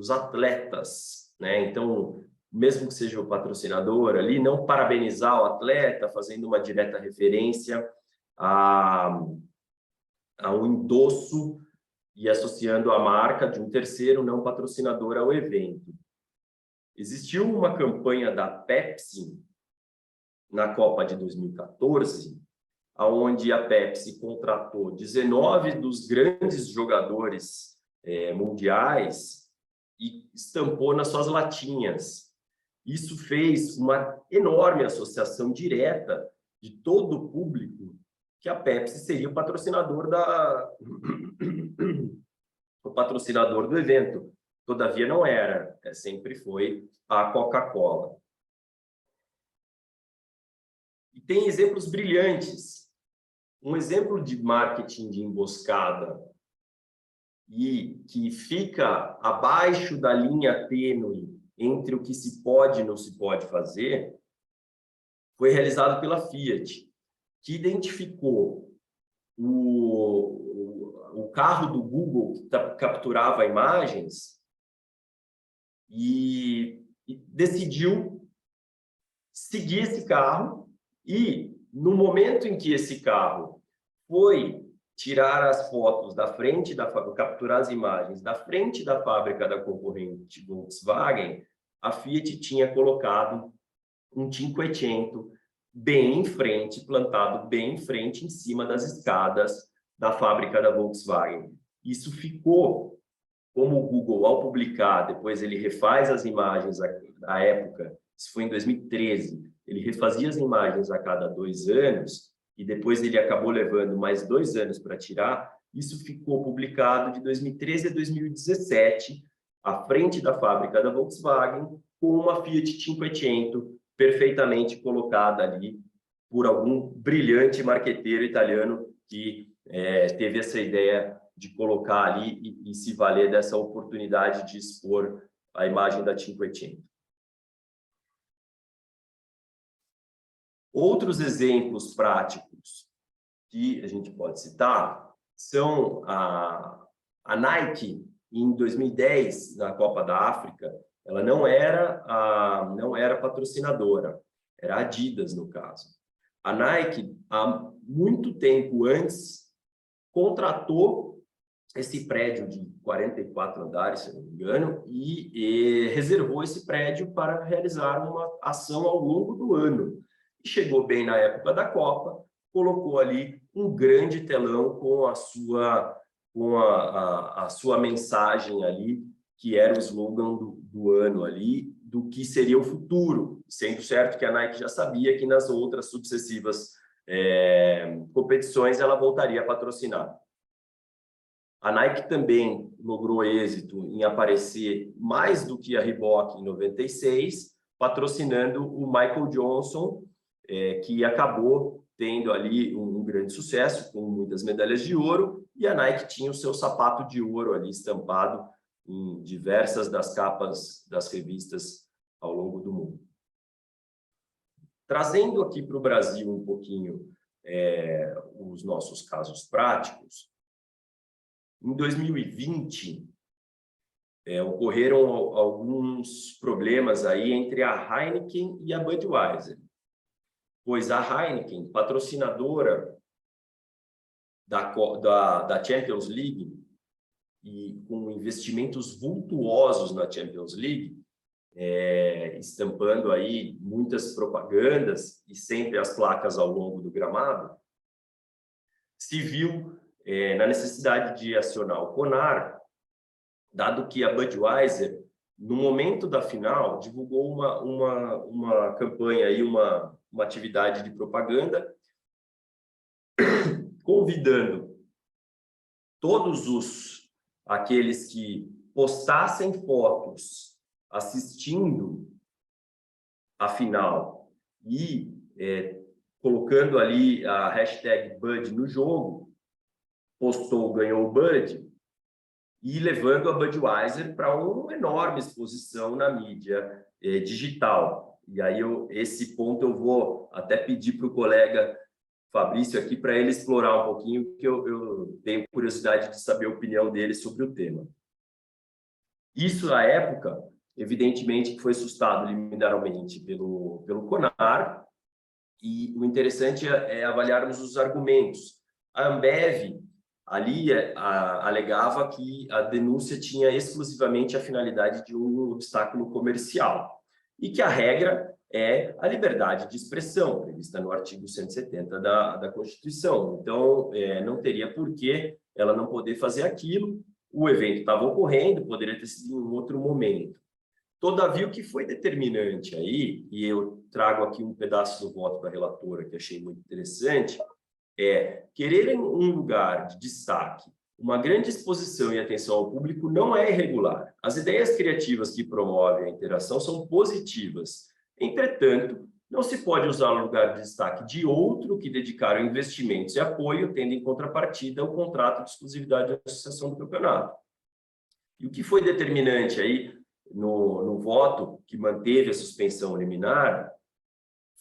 B: atletas, né? Então, mesmo que seja o patrocinador ali, não parabenizar o atleta, fazendo uma direta referência a um endosso e associando a marca de um terceiro não patrocinador ao evento. Existiu uma campanha da Pepsi na Copa de 2014, onde a Pepsi contratou 19 dos grandes jogadores mundiais e estampou nas suas latinhas. Isso fez uma enorme associação direta de todo o público que a Pepsi seria o patrocinador do evento. Todavia não era, sempre foi a Coca-Cola. E tem exemplos brilhantes. Um exemplo de marketing de emboscada e que fica abaixo da linha tênue entre o que se pode e não se pode fazer foi realizado pela Fiat, que identificou o carro do Google que capturava imagens e decidiu seguir esse carro e, no momento em que esse carro foi tirar as fotos da frente capturar as imagens da frente da fábrica da concorrente Volkswagen, a Fiat tinha colocado um Cinquecento bem em frente, plantado bem em frente, em cima das escadas da fábrica da Volkswagen. Isso ficou, como o Google, ao publicar, depois ele refaz as imagens da época, isso foi em 2013, ele refazia as imagens a cada 2 anos, e depois ele acabou levando mais 2 anos para tirar, isso ficou publicado de 2013 a 2017, à frente da fábrica da Volkswagen, com uma Fiat Cinquecento perfeitamente colocada ali por algum brilhante marqueteiro italiano que teve essa ideia de colocar ali e se valer dessa oportunidade de expor a imagem da Cinquecento. Outros exemplos práticos que a gente pode citar são a Nike, em 2010, na Copa da África, ela não era patrocinadora, era a Adidas, no caso. A Nike, há muito tempo antes, contratou esse prédio de 44 andares, se não me engano, e reservou esse prédio para realizar uma ação ao longo do ano. E chegou bem na época da Copa, colocou ali um grande telão com a sua mensagem ali, que era o slogan do ano ali, do que seria o futuro, sendo certo que a Nike já sabia que nas outras sucessivas competições ela voltaria a patrocinar. A Nike também logrou êxito em aparecer mais do que a Reebok em 96, patrocinando o Michael Johnson, que acabou tendo ali um grande sucesso, com muitas medalhas de ouro, e a Nike tinha o seu sapato de ouro ali estampado em diversas das capas das revistas ao longo do mundo. Trazendo aqui para o Brasil um pouquinho os nossos casos práticos, Em 2020, ocorreram alguns problemas aí entre a Heineken e a Budweiser, pois a Heineken, patrocinadora da Champions League e com investimentos vultuosos na Champions League, estampando aí muitas propagandas e sempre as placas ao longo do gramado, se viu na necessidade de acionar o CONAR, dado que a Budweiser, no momento da final, divulgou uma campanha, aí, uma atividade de propaganda, convidando todos aqueles que postassem fotos assistindo a final e colocando ali a hashtag Bud no jogo, postou, ganhou o Bud, e levando a Budweiser para uma enorme exposição na mídia digital. E aí, esse ponto eu vou até pedir para o colega Fabrício aqui para ele explorar um pouquinho, porque eu tenho curiosidade de saber a opinião dele sobre o tema. Isso, na época, evidentemente, que foi assustado liminarmente pelo CONAR, e o interessante é avaliarmos os argumentos. A Ambev ali alegava que a denúncia tinha exclusivamente a finalidade de um obstáculo comercial e que a regra é a liberdade de expressão, prevista no artigo 170 da Constituição. Então, não teria por que ela não poder fazer aquilo, o evento estava ocorrendo, poderia ter sido em um outro momento. Todavia, o que foi determinante aí, e eu trago aqui um pedaço do voto da relatora que achei muito interessante, querer um lugar de destaque, uma grande exposição e atenção ao público não é irregular. As ideias criativas que promovem a interação são positivas. Entretanto, não se pode usar o lugar de destaque de outro que dedicaram investimentos e apoio, tendo em contrapartida o contrato de exclusividade da associação do campeonato. E o que foi determinante aí no voto que manteve a suspensão liminar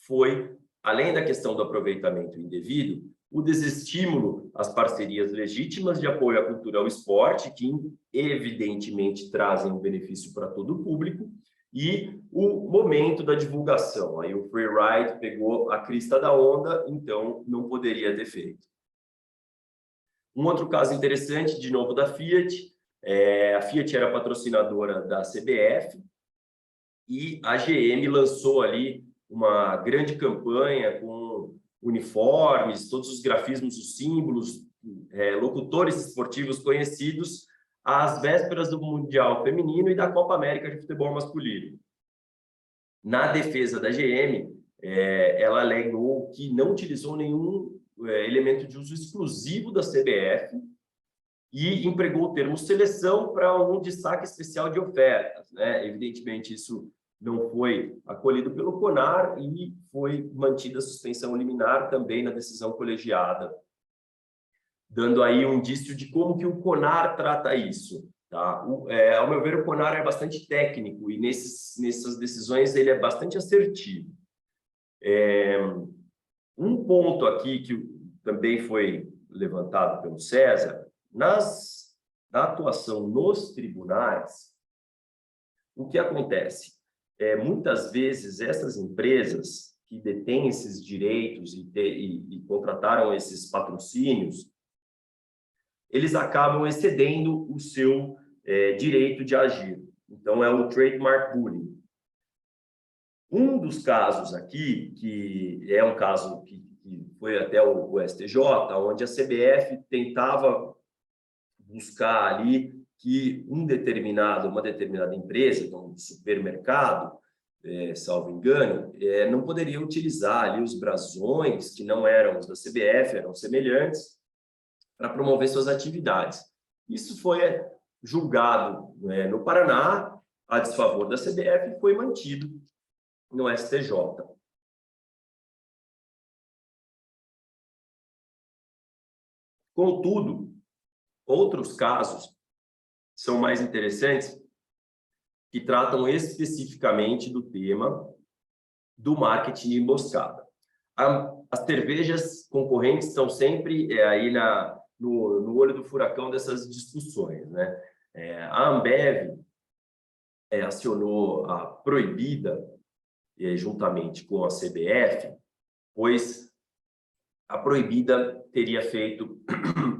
B: foi, além da questão do aproveitamento indevido, o desestímulo às parcerias legítimas de apoio à cultura e ao esporte, que evidentemente trazem um benefício para todo o público, e o momento da divulgação. Aí o Freeride pegou a crista da onda, então não poderia ter feito. Um outro caso interessante, de novo, da Fiat. A Fiat era patrocinadora da CBF e a GM lançou ali uma grande campanha com uniformes, todos os grafismos, os símbolos, locutores esportivos conhecidos, às vésperas do Mundial Feminino e da Copa América de Futebol Masculino. Na defesa da GM, ela alegou que não utilizou nenhum elemento de uso exclusivo da CBF e empregou o termo seleção para um destaque especial de ofertas, né? Evidentemente, isso não foi acolhido pelo CONAR e foi mantida a suspensão liminar também na decisão colegiada, dando aí um indício de como que o CONAR trata isso. Tá? Ao meu ver, o CONAR é bastante técnico e nessas decisões ele é bastante assertivo. Um ponto aqui que também foi levantado pelo César, na atuação nos tribunais, o que acontece? Muitas vezes essas empresas que detêm esses direitos e contrataram esses patrocínios, eles acabam excedendo o seu direito de agir. Então, é o trademark bullying. Um dos casos aqui, que é um caso que foi até o STJ, onde a CBF tentava buscar ali que uma determinada empresa, então um supermercado, salvo engano, não poderia utilizar ali os brasões, que não eram os da CBF, eram semelhantes, para promover suas atividades. Isso foi julgado no Paraná, a desfavor da CBF, e foi mantido no STJ. Contudo, outros casos são mais interessantes, que tratam especificamente do tema do marketing emboscada. As cervejas concorrentes estão sempre aí no olho do furacão dessas discussões, né? A Ambev acionou a Proibida, juntamente com a CBF, pois a Proibida teria feito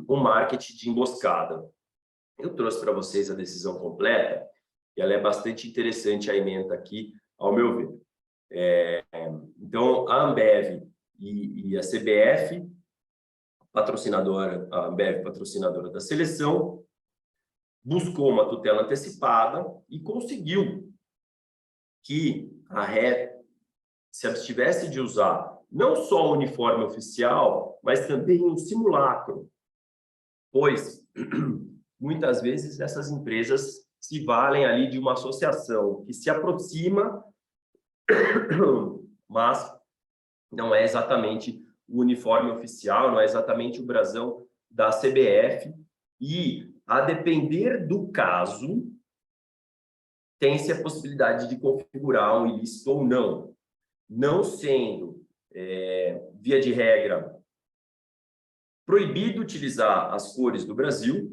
B: um marketing de emboscada. Eu trouxe para vocês a decisão completa, e ela é bastante interessante, a ementa aqui, ao meu ver. Então, a Ambev e a CBF, a Ambev patrocinadora da seleção, buscou uma tutela antecipada e conseguiu que a Ré se abstivesse de usar não só o uniforme oficial, mas também um simulacro, pois muitas vezes essas empresas se valem ali de uma associação que se aproxima, mas não é exatamente o uniforme oficial, não é exatamente o brasão da CBF, e a depender do caso, tem-se a possibilidade de configurar um ilícito ou não, não sendo, via de regra, proibido utilizar as cores do Brasil,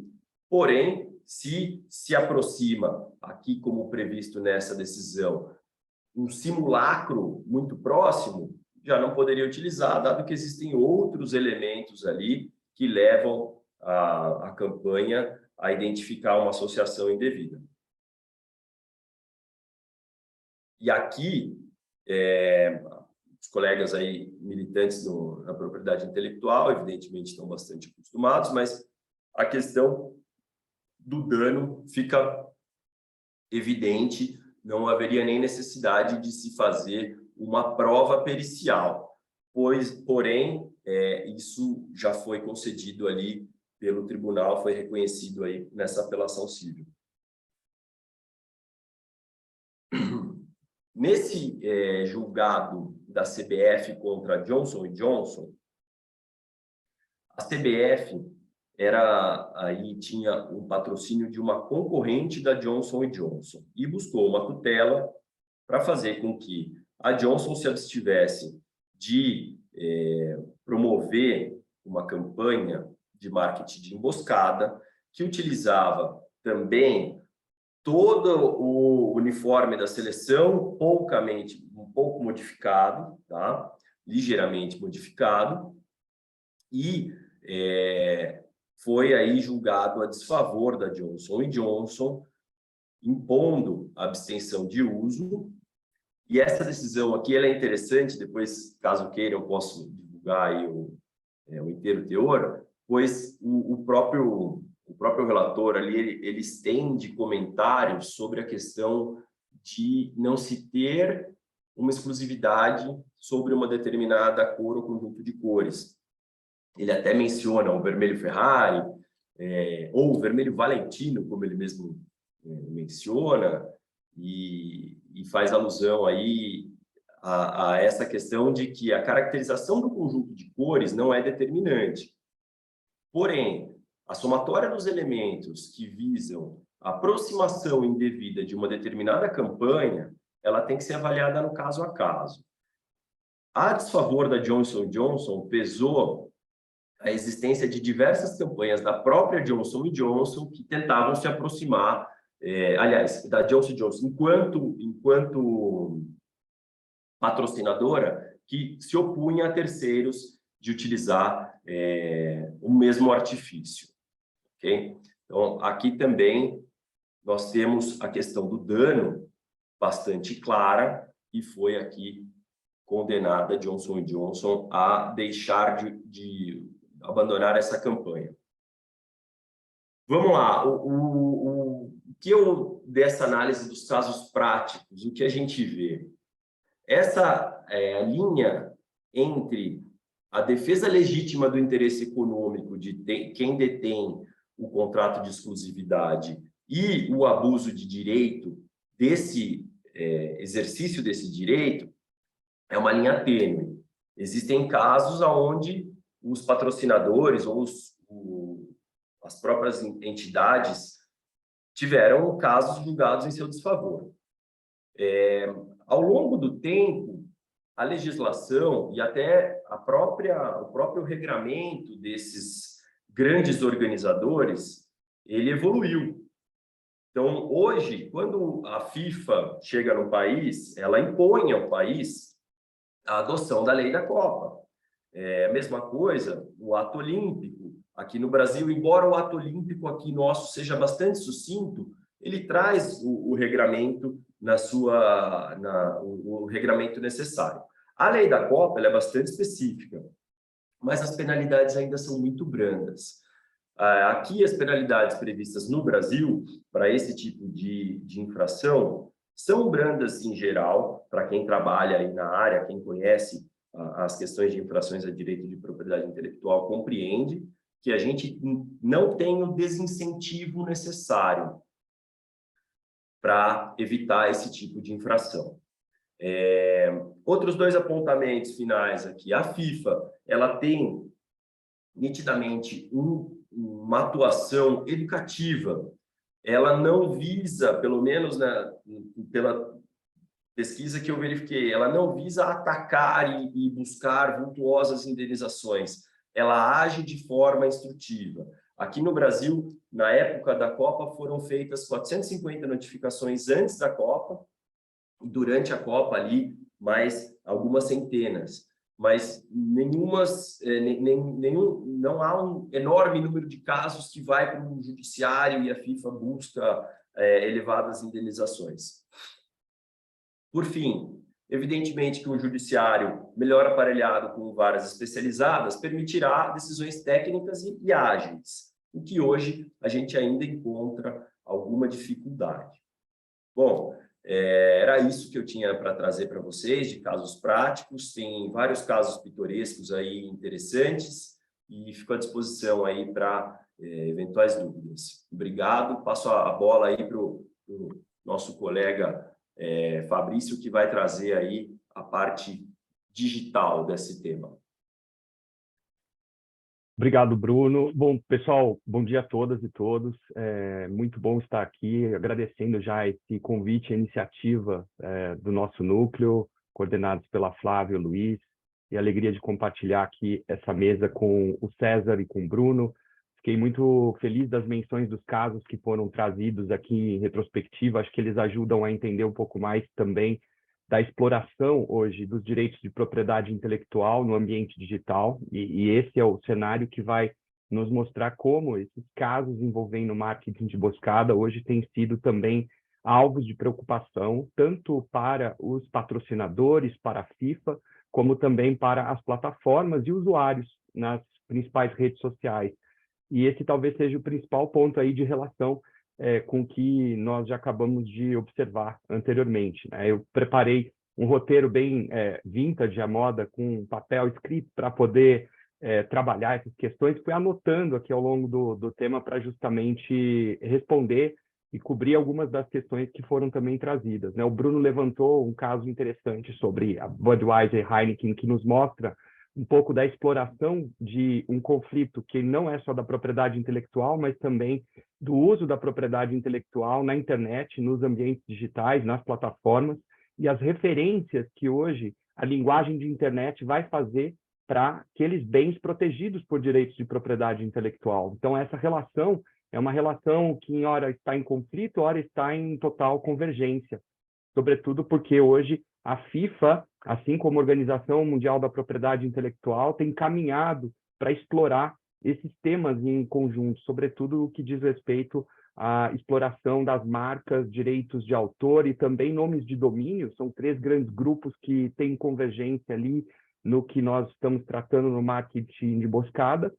B: porém, se aproxima, aqui como previsto nessa decisão, um simulacro muito próximo, já não poderia utilizar, dado que existem outros elementos ali que levam a campanha a identificar uma associação indevida. E aqui, os colegas aí militantes na propriedade intelectual, evidentemente, estão bastante acostumados, mas a questão do dano fica evidente, não haveria nem necessidade de se fazer uma prova pericial, porém, isso já foi concedido ali pelo tribunal, foi reconhecido aí nessa apelação civil. Nesse julgado da CBF contra a Johnson & Johnson, a CBF tinha um patrocínio de uma concorrente da Johnson & Johnson e buscou uma tutela para fazer com que a Johnson se abstivesse de promover uma campanha de marketing de emboscada que utilizava também todo o uniforme da seleção, um pouco modificado, tá? Ligeiramente modificado, e foi aí julgado a desfavor da Johnson & Johnson, impondo a abstenção de uso. E essa decisão aqui ela é interessante, depois, caso queiram, eu posso divulgar aí o inteiro teor, pois o próprio relator ali, ele estende comentários sobre a questão de não se ter uma exclusividade sobre uma determinada cor ou conjunto de cores. Ele até menciona o vermelho Ferrari, ou o vermelho Valentino, como ele mesmo menciona, e faz alusão aí a essa questão de que a caracterização do conjunto de cores não é determinante. Porém, a somatória dos elementos que visam a aproximação indevida de uma determinada campanha, ela tem que ser avaliada no caso a caso. A desfavor da Johnson & Johnson pesou a existência de diversas campanhas da própria Johnson & Johnson que tentavam se aproximar, aliás, da Johnson & Johnson enquanto patrocinadora, que se opunha a terceiros de utilizar o mesmo artifício. Okay? Então, aqui também nós temos a questão do dano bastante clara e foi aqui condenada a Johnson & Johnson a deixar de abandonar essa campanha. Vamos lá, o que dessa análise dos casos práticos, o que a gente vê? Essa linha entre a defesa legítima do interesse econômico de quem detém o contrato de exclusividade e o abuso de direito desse exercício desse direito é uma linha tênue. Existem casos onde os patrocinadores ou as próprias entidades tiveram casos julgados em seu desfavor. Ao longo do tempo, a legislação e até o próprio regramento grandes organizadores, ele evoluiu. Então, hoje, quando a FIFA chega no país, ela impõe ao país a adoção da lei da Copa. A mesma coisa, o ato olímpico. Aqui no Brasil, embora o ato olímpico aqui nosso seja bastante sucinto, ele traz o regramento o regramento necessário. A lei da Copa ela é bastante específica, mas as penalidades ainda são muito brandas. Aqui, as penalidades previstas no Brasil para esse tipo de infração são brandas em geral, para quem trabalha aí na área, quem conhece as questões de infrações a direito de propriedade intelectual, compreende que a gente não tem o desincentivo necessário para evitar esse tipo de infração. Outros dois apontamentos finais aqui. A FIFA ela tem nitidamente uma atuação educativa. Ela não visa, pelo menos pela pesquisa que eu verifiquei, ela não visa atacar e buscar vultuosas indenizações. Ela age de forma instrutiva. Aqui no Brasil, na época da Copa, foram feitas 450 notificações antes da Copa, e durante a Copa ali, mais algumas centenas. Mas não há um enorme número de casos que vai para o judiciário e a FIFA busca elevadas indenizações. Por fim, evidentemente que o judiciário, melhor aparelhado com varas especializadas, permitirá decisões técnicas e ágeis, o que hoje a gente ainda encontra alguma dificuldade. Bom, era isso que eu tinha para trazer para vocês, de casos práticos. Tem vários casos pitorescos aí interessantes e fico à disposição aí para eventuais dúvidas. Obrigado. Passo a bola aí para o nosso colega Fabrício, que vai trazer aí a parte digital desse tema.
F: Obrigado, Bruno. Bom, pessoal, bom dia a todas e todos. Muito bom estar aqui, agradecendo já esse convite, a iniciativa do nosso núcleo, coordenados pela Flávia e o Luiz, e a alegria de compartilhar aqui essa mesa com o César e com o Bruno. Fiquei muito feliz das menções dos casos que foram trazidos aqui em retrospectiva. Acho que eles ajudam a entender um pouco mais também da exploração hoje dos direitos de propriedade intelectual no ambiente digital, e esse é o cenário que vai nos mostrar como esses casos envolvendo marketing de emboscada hoje têm sido também alvos de preocupação, tanto para os patrocinadores, para a FIFA, como também para as plataformas e usuários nas principais redes sociais. E esse talvez seja o principal ponto aí de relação com o que nós já acabamos de observar anteriormente, né? Eu preparei um roteiro bem vintage à moda, com papel escrito para poder trabalhar essas questões. Fui anotando aqui ao longo do tema para justamente responder e cobrir algumas das questões que foram também trazidas, né? O Bruno levantou um caso interessante sobre a Budweiser e Heineken, que nos mostra um pouco da exploração de um conflito que não é só da propriedade intelectual, mas também do uso da propriedade intelectual na internet, nos ambientes digitais, nas plataformas, e as referências que hoje a linguagem de internet vai fazer para aqueles bens protegidos por direitos de propriedade intelectual. Então, essa relação é uma relação que, em hora está em conflito, hora está em total convergência, sobretudo porque hoje a FIFA, assim como a Organização Mundial da Propriedade Intelectual, tem caminhado para explorar esses temas em conjunto, sobretudo o que diz respeito à exploração das marcas, direitos de autor e também nomes de domínio. São três grandes grupos que têm convergência ali no que nós estamos tratando no marketing de emboscada,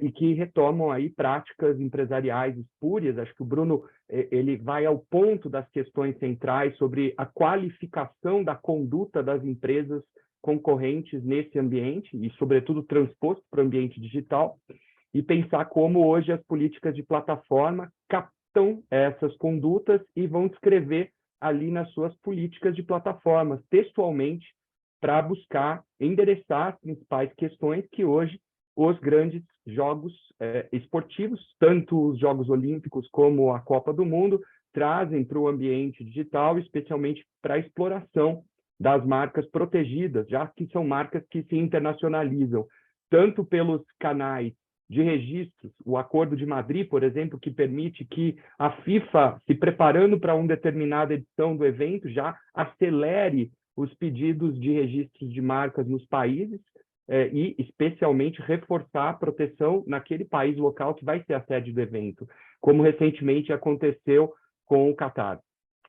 F: e que retomam aí práticas empresariais espúrias. Acho que o Bruno ele vai ao ponto das questões centrais sobre a qualificação da conduta das empresas concorrentes nesse ambiente e, sobretudo, transposto para o ambiente digital, e pensar como hoje as políticas de plataforma captam essas condutas e vão descrever ali nas suas políticas de plataformas, textualmente, para buscar endereçar as principais questões que hoje os grandes jogos esportivos, tanto os Jogos Olímpicos como a Copa do Mundo, trazem para o ambiente digital, especialmente para a exploração das marcas protegidas, já que são marcas que se internacionalizam, tanto pelos canais de registros, o Acordo de Madrid, por exemplo, que permite que a FIFA, se preparando para uma determinada edição do evento, já acelere os pedidos de registros de marcas nos países e, especialmente, reforçar a proteção naquele país local que vai ser a sede do evento, como recentemente aconteceu com o Catar.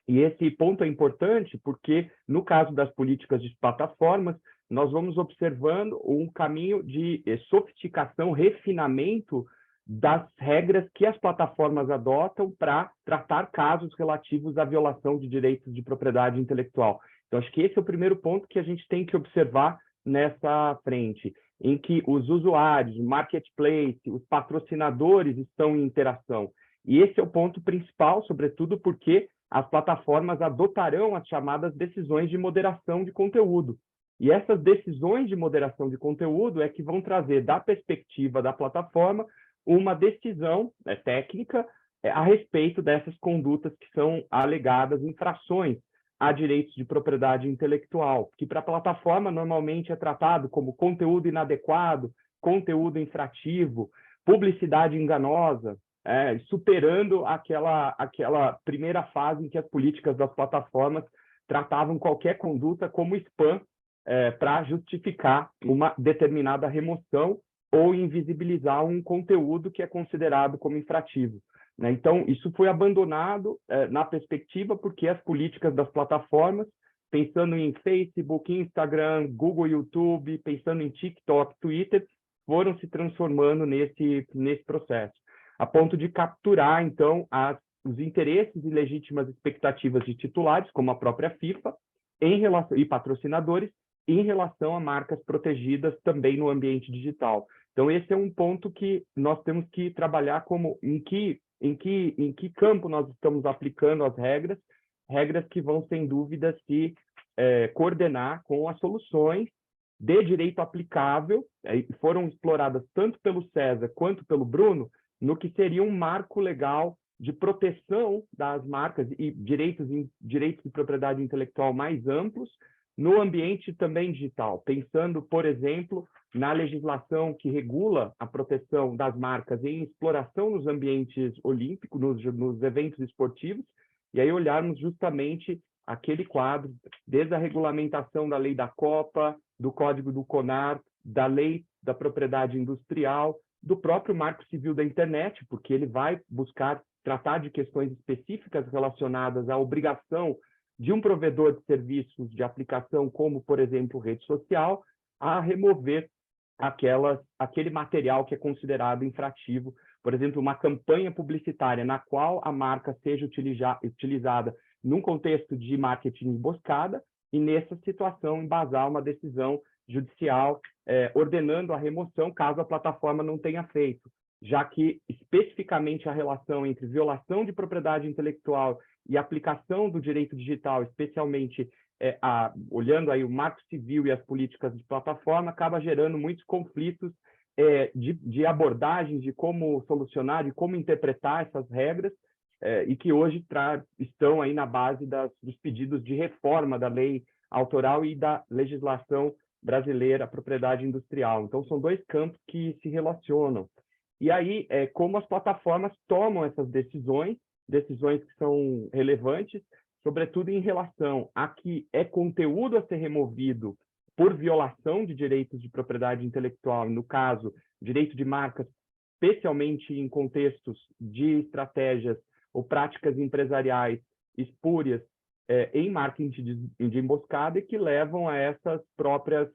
F: E esse ponto é importante porque, no caso das políticas de plataformas, nós vamos observando um caminho de sofisticação, refinamento das regras que as plataformas adotam para tratar casos relativos à violação de direitos de propriedade intelectual. Então, acho que esse é o primeiro ponto que a gente tem que observar nessa frente, em que os usuários, o marketplace, os patrocinadores estão em interação. E esse é o ponto principal, sobretudo porque as plataformas adotarão as chamadas decisões de moderação de conteúdo. E essas decisões de moderação de conteúdo é que vão trazer, da perspectiva da plataforma, uma decisão técnica a respeito dessas condutas que são alegadas infrações a direitos de propriedade intelectual, que para a plataforma normalmente é tratado como conteúdo inadequado, conteúdo infrativo, publicidade enganosa, superando aquela primeira fase em que as políticas das plataformas tratavam qualquer conduta como spam para justificar uma determinada remoção ou invisibilizar um conteúdo que é considerado como infrativo. Né? Então, isso foi abandonado na perspectiva porque as políticas das plataformas, pensando em Facebook, Instagram, Google, YouTube, pensando em TikTok, Twitter, foram se transformando nesse processo, a ponto de capturar, então, os interesses e legítimas expectativas de titulares, como a própria FIFA, e patrocinadores, em relação a marcas protegidas também no ambiente digital. Então, esse é um ponto que nós temos que trabalhar como em que campo nós estamos aplicando as regras que vão, sem dúvida, se coordenar com as soluções de direito aplicável, foram exploradas tanto pelo César quanto pelo Bruno, no que seria um marco legal de proteção das marcas e direitos de propriedade intelectual mais amplos, no ambiente também digital, pensando, por exemplo, na legislação que regula a proteção das marcas em exploração nos ambientes olímpicos, nos eventos esportivos, e aí olharmos justamente aquele quadro, desde a regulamentação da lei da Copa, do Código do CONAR, da lei da propriedade industrial, do próprio Marco Civil da Internet, porque ele vai buscar tratar de questões específicas relacionadas à obrigação de um provedor de serviços de aplicação, como, por exemplo, rede social, a remover aquele material que é considerado infrativo. Por exemplo, uma campanha publicitária na qual a marca seja utilizada num contexto de marketing emboscada e, nessa situação, embasar uma decisão judicial ordenando a remoção caso a plataforma não tenha feito, já que, especificamente, a relação entre violação de propriedade intelectual e aplicação do direito digital, especialmente olhando aí o marco civil e as políticas de plataforma, acaba gerando muitos conflitos de abordagens, de como solucionar, de como interpretar essas regras, e que hoje estão aí na base dos pedidos de reforma da lei autoral e da legislação brasileira, propriedade industrial. Então, são dois campos que se relacionam. E aí, como as plataformas tomam essas decisões que são relevantes, sobretudo em relação a que é conteúdo a ser removido por violação de direitos de propriedade intelectual, no caso, direito de marcas, especialmente em contextos de estratégias ou práticas empresariais espúrias em marketing de emboscada e que levam a essas próprias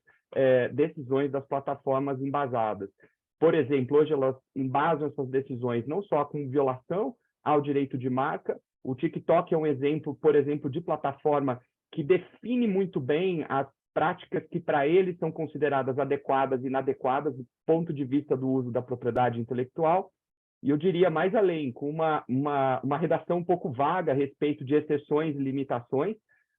F: decisões das plataformas embasadas. Por exemplo, hoje elas embasam essas decisões não só com violação ao direito de marca. O TikTok é um exemplo, por exemplo, de plataforma que define muito bem as práticas que para eles são consideradas adequadas e inadequadas do ponto de vista do uso da propriedade intelectual. E eu diria mais além, com uma redação um pouco vaga a respeito de exceções e limitações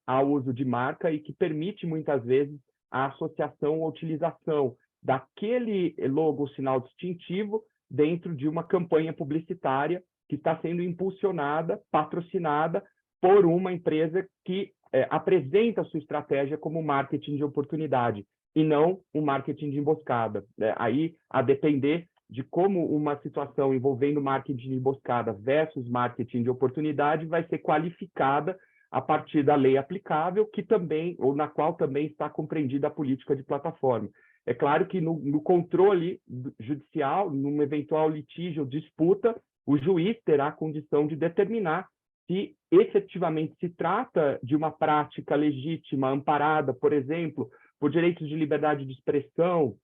F: ao uso de marca e que permite muitas vezes a associação ou utilização daquele logo ou sinal distintivo dentro de uma campanha publicitária que está sendo impulsionada, patrocinada por uma empresa que apresenta a sua estratégia como marketing de oportunidade e não um marketing de emboscada. Aí, a depender de como uma situação envolvendo marketing de emboscada versus marketing de oportunidade vai ser qualificada a partir da lei aplicável, que também, ou na qual também está compreendida a política de plataforma. É claro que no controle judicial, num eventual litígio ou disputa, o juiz terá a condição de determinar se efetivamente se trata de uma prática legítima, amparada, por exemplo, por direitos de liberdade de expressão,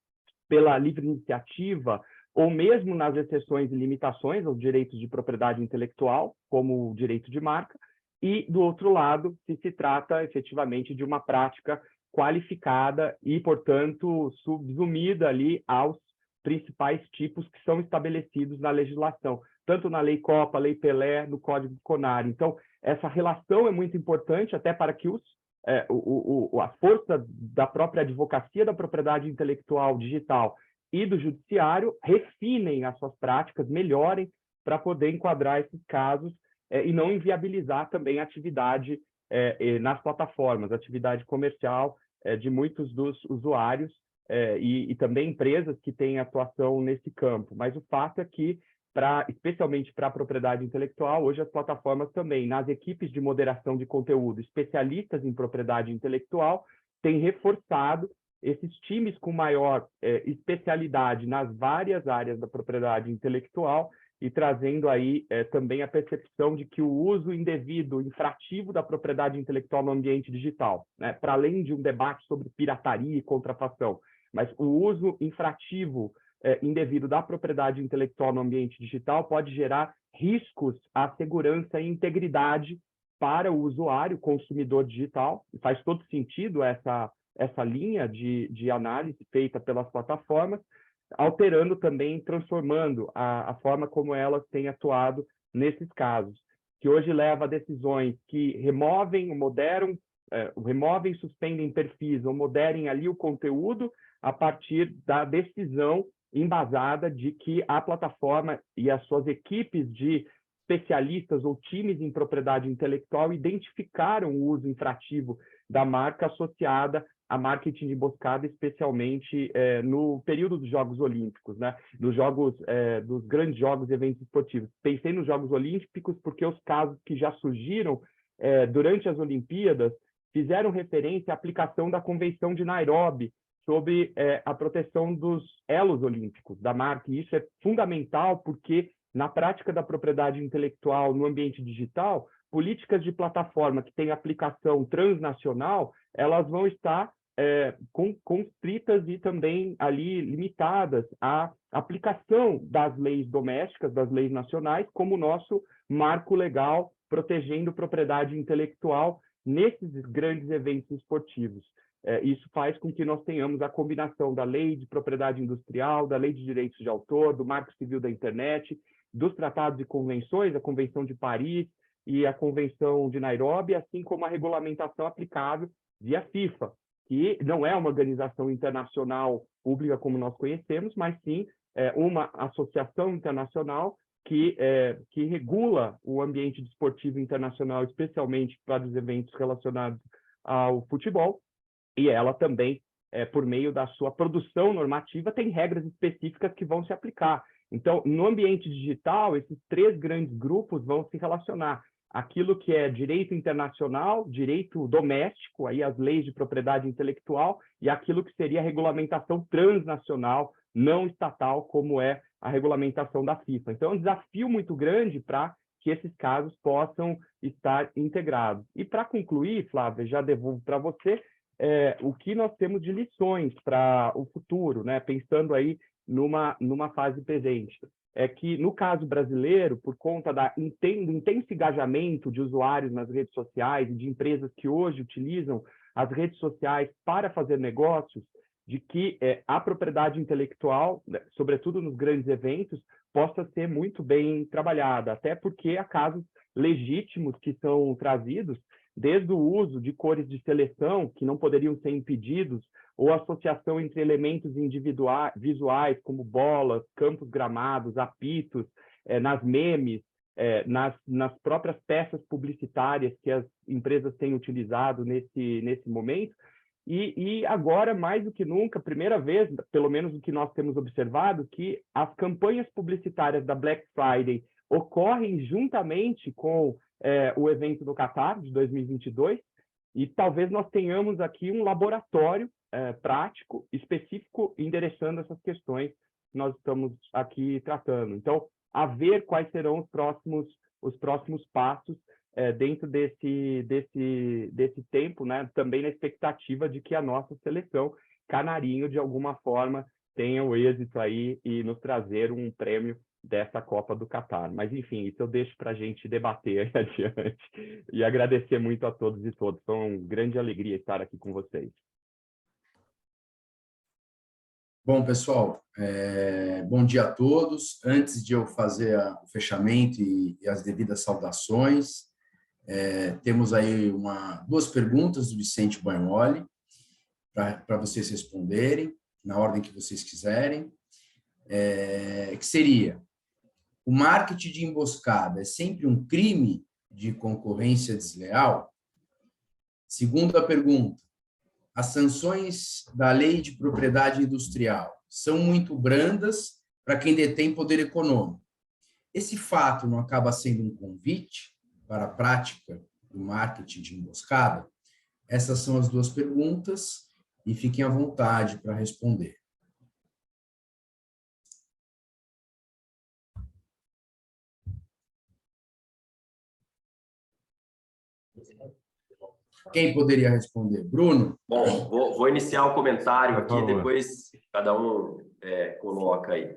F: pela livre iniciativa, ou mesmo nas exceções e limitações aos direitos de propriedade intelectual, como o direito de marca, e, do outro lado, se trata efetivamente de uma prática qualificada e, portanto, subsumida ali aos principais tipos que são estabelecidos na legislação, tanto na Lei Copa, Lei Pelé, no Código CONAR. Então, essa relação é muito importante até para que a força da própria advocacia da propriedade intelectual digital e do judiciário refinem as suas práticas, melhorem para poder enquadrar esses casos e não inviabilizar também a atividade nas plataformas, a atividade comercial de muitos dos usuários e também empresas que têm atuação nesse campo. Mas o fato é que, especialmente para a propriedade intelectual, hoje as plataformas também, nas equipes de moderação de conteúdo, especialistas em propriedade intelectual, têm reforçado esses times com maior especialidade nas várias áreas da propriedade intelectual e trazendo aí também a percepção de que o uso indevido, infrativo da propriedade intelectual no ambiente digital, né, para além de um debate sobre pirataria e contrafação, mas o uso infrativo indevido da propriedade intelectual no ambiente digital pode gerar riscos à segurança e integridade para o usuário, consumidor digital. E faz todo sentido essa linha de análise feita pelas plataformas, alterando também, transformando a forma como elas têm atuado nesses casos, que hoje leva a decisões que removem, moderam, removem, suspendem perfis ou moderem ali o conteúdo a partir da decisão embasada de que a plataforma e as suas equipes de especialistas ou times em propriedade intelectual identificaram o uso infrativo da marca associada a marketing de emboscada, especialmente no período dos Jogos Olímpicos, né? Dos grandes jogos e eventos esportivos. Pensei nos Jogos Olímpicos porque os casos que já surgiram durante as Olimpíadas fizeram referência à aplicação da Convenção de Nairobi sobre a proteção dos elos olímpicos, da marca. E isso é fundamental porque, na prática da propriedade intelectual no ambiente digital, políticas de plataforma que têm aplicação transnacional, elas vão estar constritas e também ali limitadas à aplicação das leis domésticas, das leis nacionais, como o nosso marco legal protegendo propriedade intelectual nesses grandes eventos esportivos. Isso faz com que nós tenhamos a combinação da lei de propriedade industrial, da lei de direitos de autor, do marco civil da internet, dos tratados e convenções, a Convenção de Paris e a Convenção de Nairobi, assim como a regulamentação aplicável via FIFA, que não é uma organização internacional pública como nós conhecemos, mas sim uma associação internacional que regula o ambiente desportivo internacional, especialmente para os eventos relacionados ao futebol, e ela também, por meio da sua produção normativa, tem regras específicas que vão se aplicar. Então, no ambiente digital, esses três grandes grupos vão se relacionar. Aquilo que é direito internacional, direito doméstico, aí as leis de propriedade intelectual, e aquilo que seria a regulamentação transnacional, não estatal, como é a regulamentação da FIFA. Então, é um desafio muito grande para que esses casos possam estar integrados. E para concluir, Flávia, já devolvo para você o que nós temos de lições para o futuro, né? Pensando aí numa fase presente. É que, no caso brasileiro, por conta do intenso engajamento de usuários nas redes sociais e de empresas que hoje utilizam as redes sociais para fazer negócios, de que a propriedade intelectual, sobretudo nos grandes eventos, possa ser muito bem trabalhada, até porque há casos legítimos que são trazidos, desde o uso de cores de seleção, que não poderiam ser impedidos, ou associação entre elementos individuais, visuais, como bolas, campos gramados, apitos, nas memes, nas próprias peças publicitárias que as empresas têm utilizado nesse momento, E agora, mais do que nunca, primeira vez, pelo menos o que nós temos observado, que as campanhas publicitárias da Black Friday ocorrem juntamente com o evento do Catar de 2022, e talvez nós tenhamos aqui um laboratório prático, específico, endereçando essas questões que nós estamos aqui tratando. Então, a ver quais serão os próximos passos dentro desse tempo, né? Também na expectativa de que a nossa seleção Canarinho, de alguma forma, tenha o êxito aí e nos trazer um prêmio dessa Copa do Catar. Mas, enfim, isso eu deixo para a gente debater aí adiante. E agradecer muito a todos e todas. Foi uma grande alegria estar aqui com vocês.
E: Bom, pessoal, bom dia a todos. Antes de eu fazer o fechamento e as devidas saudações, temos aí duas perguntas do Vicente Bagnoli para vocês responderem, na ordem que vocês quiserem, que seria: o marketing de emboscada é sempre um crime de concorrência desleal? Segunda pergunta: as sanções da Lei de Propriedade Industrial são muito brandas para quem detém poder econômico. Esse fato não acaba sendo um convite para a prática do marketing de emboscada? Essas são as duas perguntas e fiquem à vontade para responder. Quem poderia responder? Bruno?
B: Bom, vou iniciar o comentário aqui, depois cada um coloca aí.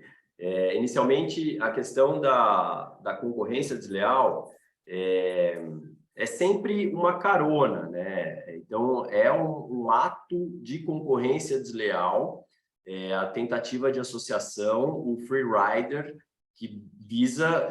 B: Inicialmente, a questão da concorrência desleal é sempre uma carona, né? Então, é um ato de concorrência desleal, a tentativa de associação, o free rider, que visa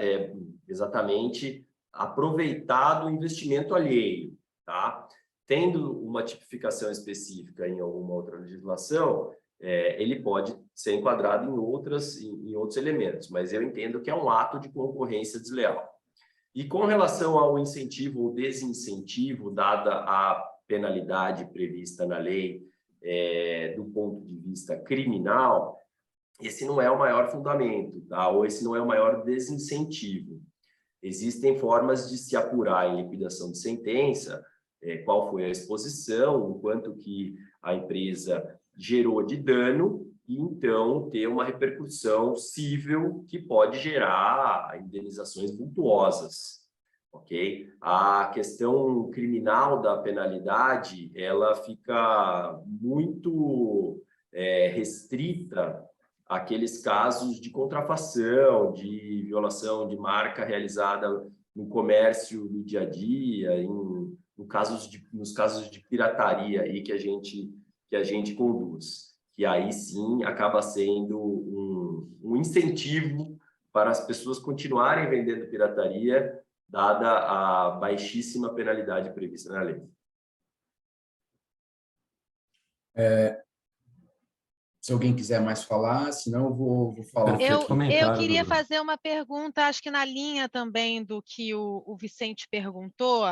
B: exatamente aproveitar do investimento alheio, tá? Tendo uma tipificação específica em alguma outra legislação, ele pode ser enquadrado em outros elementos, mas eu entendo que é um ato de concorrência desleal. E com relação ao incentivo ou desincentivo, dada a penalidade prevista na lei do ponto de vista criminal, esse não é o maior fundamento, tá? Ou esse não é o maior desincentivo. Existem formas de se apurar em liquidação de sentença, qual foi a exposição, o quanto que a empresa gerou de dano, e então ter uma repercussão cível que pode gerar indenizações vultuosas, ok? A questão criminal da penalidade, ela fica muito restrita àqueles casos de contrafação, de violação de marca realizada no comércio no dia a dia, nos casos de pirataria aí que a gente conduz, que aí sim acaba sendo um incentivo para as pessoas continuarem vendendo pirataria, dada a baixíssima penalidade prevista na lei.
E: Se alguém quiser mais falar, senão eu vou falar.
A: Eu queria fazer uma pergunta, acho que na linha também do que o Vicente perguntou,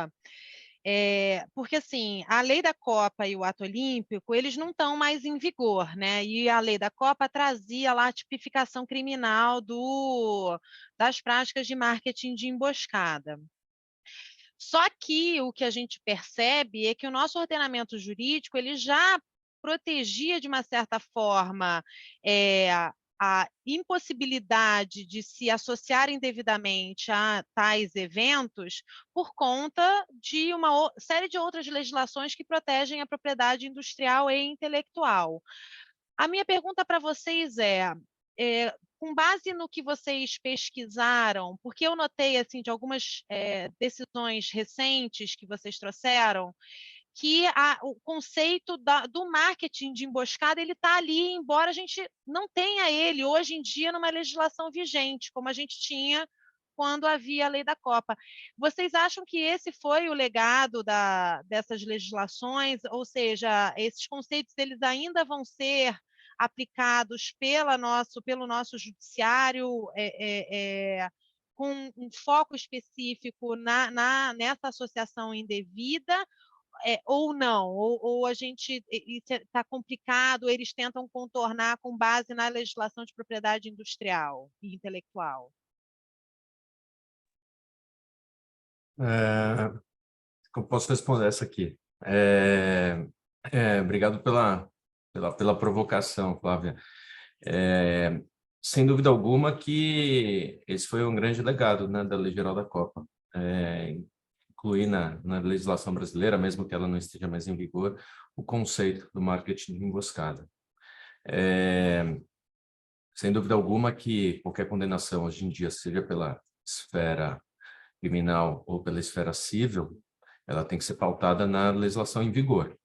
A: porque assim, a lei da Copa e o ato olímpico, eles não estão mais em vigor, né? E a lei da Copa trazia lá a tipificação criminal das práticas de marketing de emboscada. Só que o que a gente percebe é que o nosso ordenamento jurídico ele já protegia, de uma certa forma, a impossibilidade de se associar indevidamente a tais eventos por conta de uma série de outras legislações que protegem a propriedade industrial e intelectual. A minha pergunta para vocês com base no que vocês pesquisaram, porque eu notei assim de algumas decisões recentes que vocês trouxeram, que o conceito do marketing de emboscada ele está ali, embora a gente não tenha ele hoje em dia numa legislação vigente, como a gente tinha quando havia a lei da Copa. Vocês acham que esse foi o legado dessas legislações? Ou seja, esses conceitos eles ainda vão ser aplicados pelo nosso judiciário com um foco específico nessa associação indevida? ou não? Ou a gente está complicado, eles tentam contornar com base na legislação de propriedade industrial e intelectual?
C: Eu posso responder essa aqui. Obrigado pela provocação, Flávia. Sem dúvida alguma que esse foi um grande legado, né, da Lei Geral da Copa. Incluir na legislação brasileira, mesmo que ela não esteja mais em vigor, o conceito do marketing de emboscada. Sem dúvida alguma que qualquer condenação hoje em dia, seja pela esfera criminal ou pela esfera civil, ela tem que ser pautada na legislação em vigor.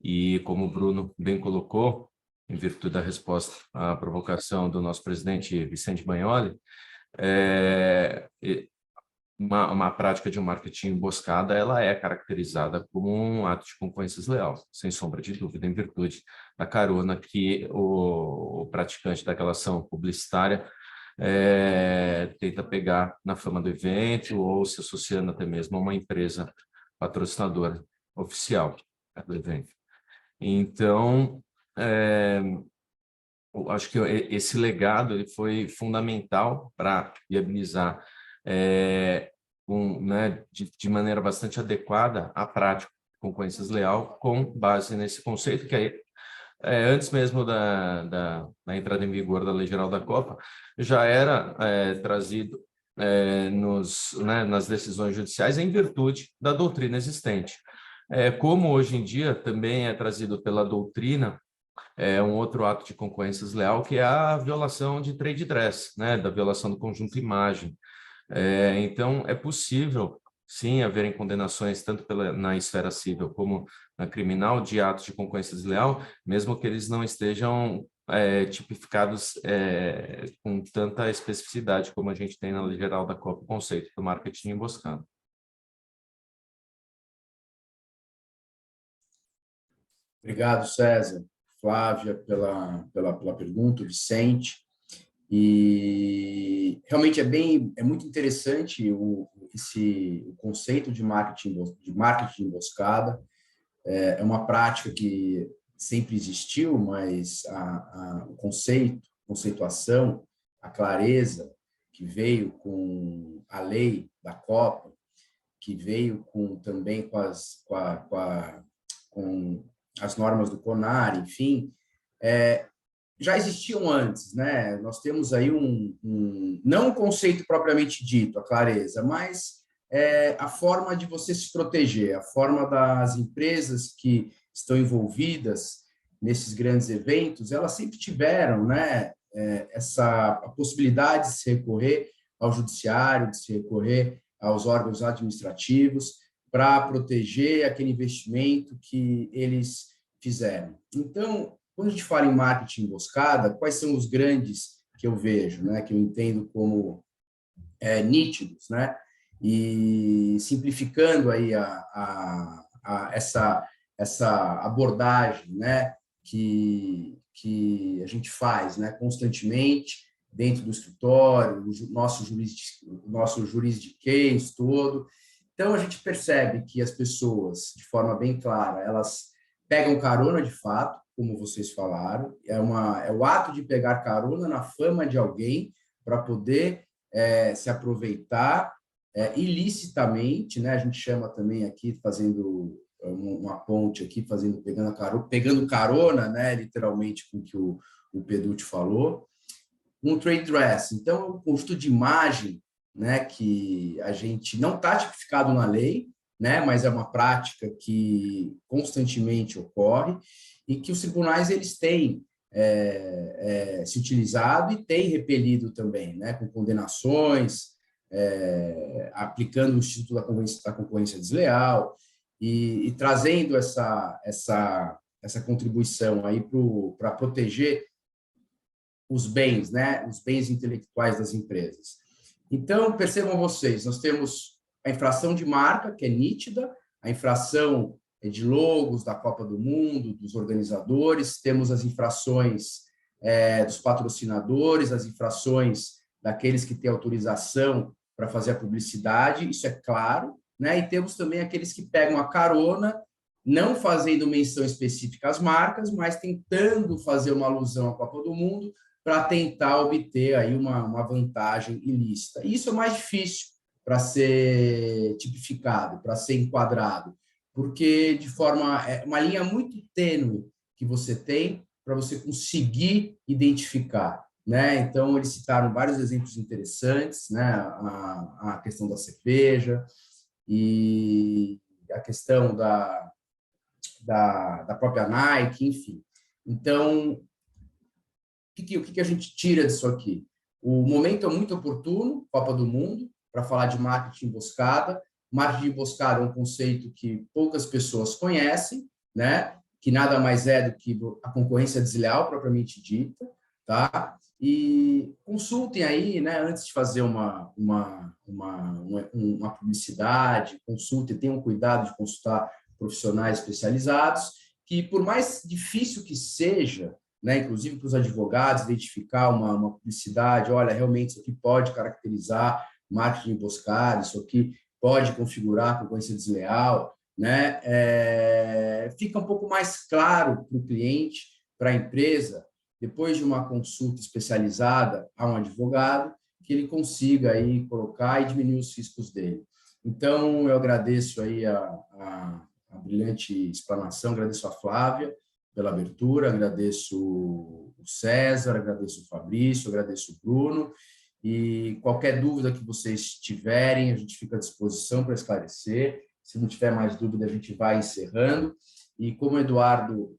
C: E como o Bruno bem colocou, em virtude da resposta à provocação do nosso presidente Vicente Bagnoli, uma prática de um marketing emboscada, ela é caracterizada como um ato de concorrência desleal, sem sombra de dúvida, em virtude da carona que o praticante daquela ação publicitária tenta pegar na fama do evento ou se associando até mesmo a uma empresa patrocinadora oficial do evento. Então, eu acho que esse legado ele foi fundamental para viabilizar de maneira bastante adequada a prática de concorrência desleal com base nesse conceito que aí, antes mesmo da entrada em vigor da Lei Geral da Copa, já era trazido nas decisões judiciais em virtude da doutrina existente. Como hoje em dia também é trazido pela doutrina um outro ato de concorrência desleal, que é a violação de trade dress, né, da violação do conjunto de imagem. Então, é possível, sim, haverem condenações tanto na esfera civil como na criminal de atos de concorrência desleal, mesmo que eles não estejam tipificados com tanta especificidade como a gente tem na Lei Geral da Copa, o conceito do marketing emboscado.
E: Obrigado, César. Flávia, pela pergunta, Vicente. E realmente é muito interessante o conceito de marketing de emboscada. É uma prática que sempre existiu, mas o conceituação, a clareza que veio com a lei da Copa, que veio também com as normas do CONAR, enfim, já existiam antes, né? Nós temos aí não um conceito propriamente dito, a clareza, mas a forma de você se proteger, a forma das empresas que estão envolvidas nesses grandes eventos, elas sempre tiveram, né, a possibilidade de se recorrer ao judiciário, de se recorrer aos órgãos administrativos para proteger aquele investimento que eles fizeram. Então, quando a gente fala em marketing emboscada, quais são os grandes que eu vejo, né, que eu entendo como nítidos, né? E simplificando aí essa abordagem, né, que a gente faz, né, constantemente dentro do escritório, o nosso juridiquês todo. Então, a gente percebe que as pessoas, de forma bem clara, elas pegam carona de fato, como vocês falaram, é o ato de pegar carona na fama de alguém para poder se aproveitar ilicitamente, né? A gente chama também aqui, fazendo uma ponte aqui, pegando carona, né? Literalmente com o que o Peducci falou, um trade dress. Então, é um conjunto de imagem, né? Que a gente não está tipificado na lei, né? Mas é uma prática que constantemente ocorre e que os tribunais eles têm se utilizado e têm repelido também, né? Com condenações, aplicando o Instituto da Concorrência Desleal e trazendo essa contribuição aí para proteger os bens, né? Os bens intelectuais das empresas. Então, percebam vocês, nós temos a infração de marca, que é nítida, a infração de logos da Copa do Mundo, dos organizadores, temos as infrações dos patrocinadores, as infrações daqueles que têm autorização para fazer a publicidade, isso é claro, né? E temos também aqueles que pegam a carona não fazendo menção específica às marcas, mas tentando fazer uma alusão à Copa do Mundo para tentar obter aí uma vantagem ilícita. Isso é mais difícil para ser tipificado, para ser enquadrado, porque de forma uma linha muito tênue que você tem para você conseguir identificar, né? Então eles citaram vários exemplos interessantes, né? A questão da cerveja e a questão da própria Nike, enfim. Então, o que a gente tira disso aqui? O momento é muito oportuno, Copa do Mundo, para falar de marketing emboscada. Marketing emboscada é um conceito que poucas pessoas conhecem, né? Que nada mais é do que a concorrência desleal, propriamente dita, tá? E consultem aí, né? Antes de fazer uma publicidade, consultem, tenham cuidado de consultar profissionais especializados, que por mais difícil que seja, né, inclusive para os advogados, identificar uma publicidade, olha, realmente isso aqui pode caracterizar marketing emboscado, isso aqui pode configurar concorrência desleal, né? Fica um pouco mais claro para o cliente, para a empresa, depois de uma consulta especializada a um advogado, que ele consiga aí colocar e diminuir os riscos dele. Então, eu agradeço aí a brilhante explanação, agradeço a Flávia pela abertura, agradeço o César, agradeço o Fabrício, agradeço o Bruno, e qualquer dúvida que vocês tiverem, a gente fica à disposição para esclarecer. Se não tiver mais dúvida, a gente vai encerrando. E como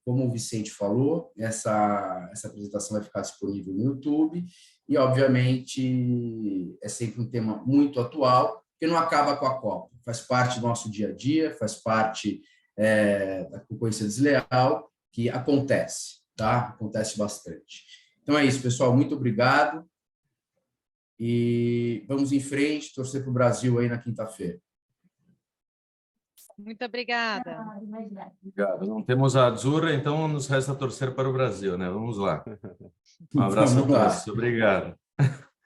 E: o Vicente falou, essa apresentação vai ficar disponível no YouTube, e, obviamente, é sempre um tema muito atual, que não acaba com a Copa, faz parte do nosso dia a dia, faz parte da concorrência desleal, que acontece, tá? Acontece bastante. Então é isso, pessoal, muito obrigado, e vamos em frente, torcer para o Brasil aí na quinta-feira.
A: Muito obrigada.
C: Obrigado. Não temos a Azzurra, então nos resta torcer para o Brasil, né? Vamos lá. Um abraço a todos. Obrigado.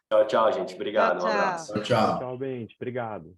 B: Tchau, tchau, gente. Obrigado.
A: Tchau,
B: Um
A: tchau.
B: abraço.
E: Tchau, tchau.
F: Tchau, gente. Obrigado.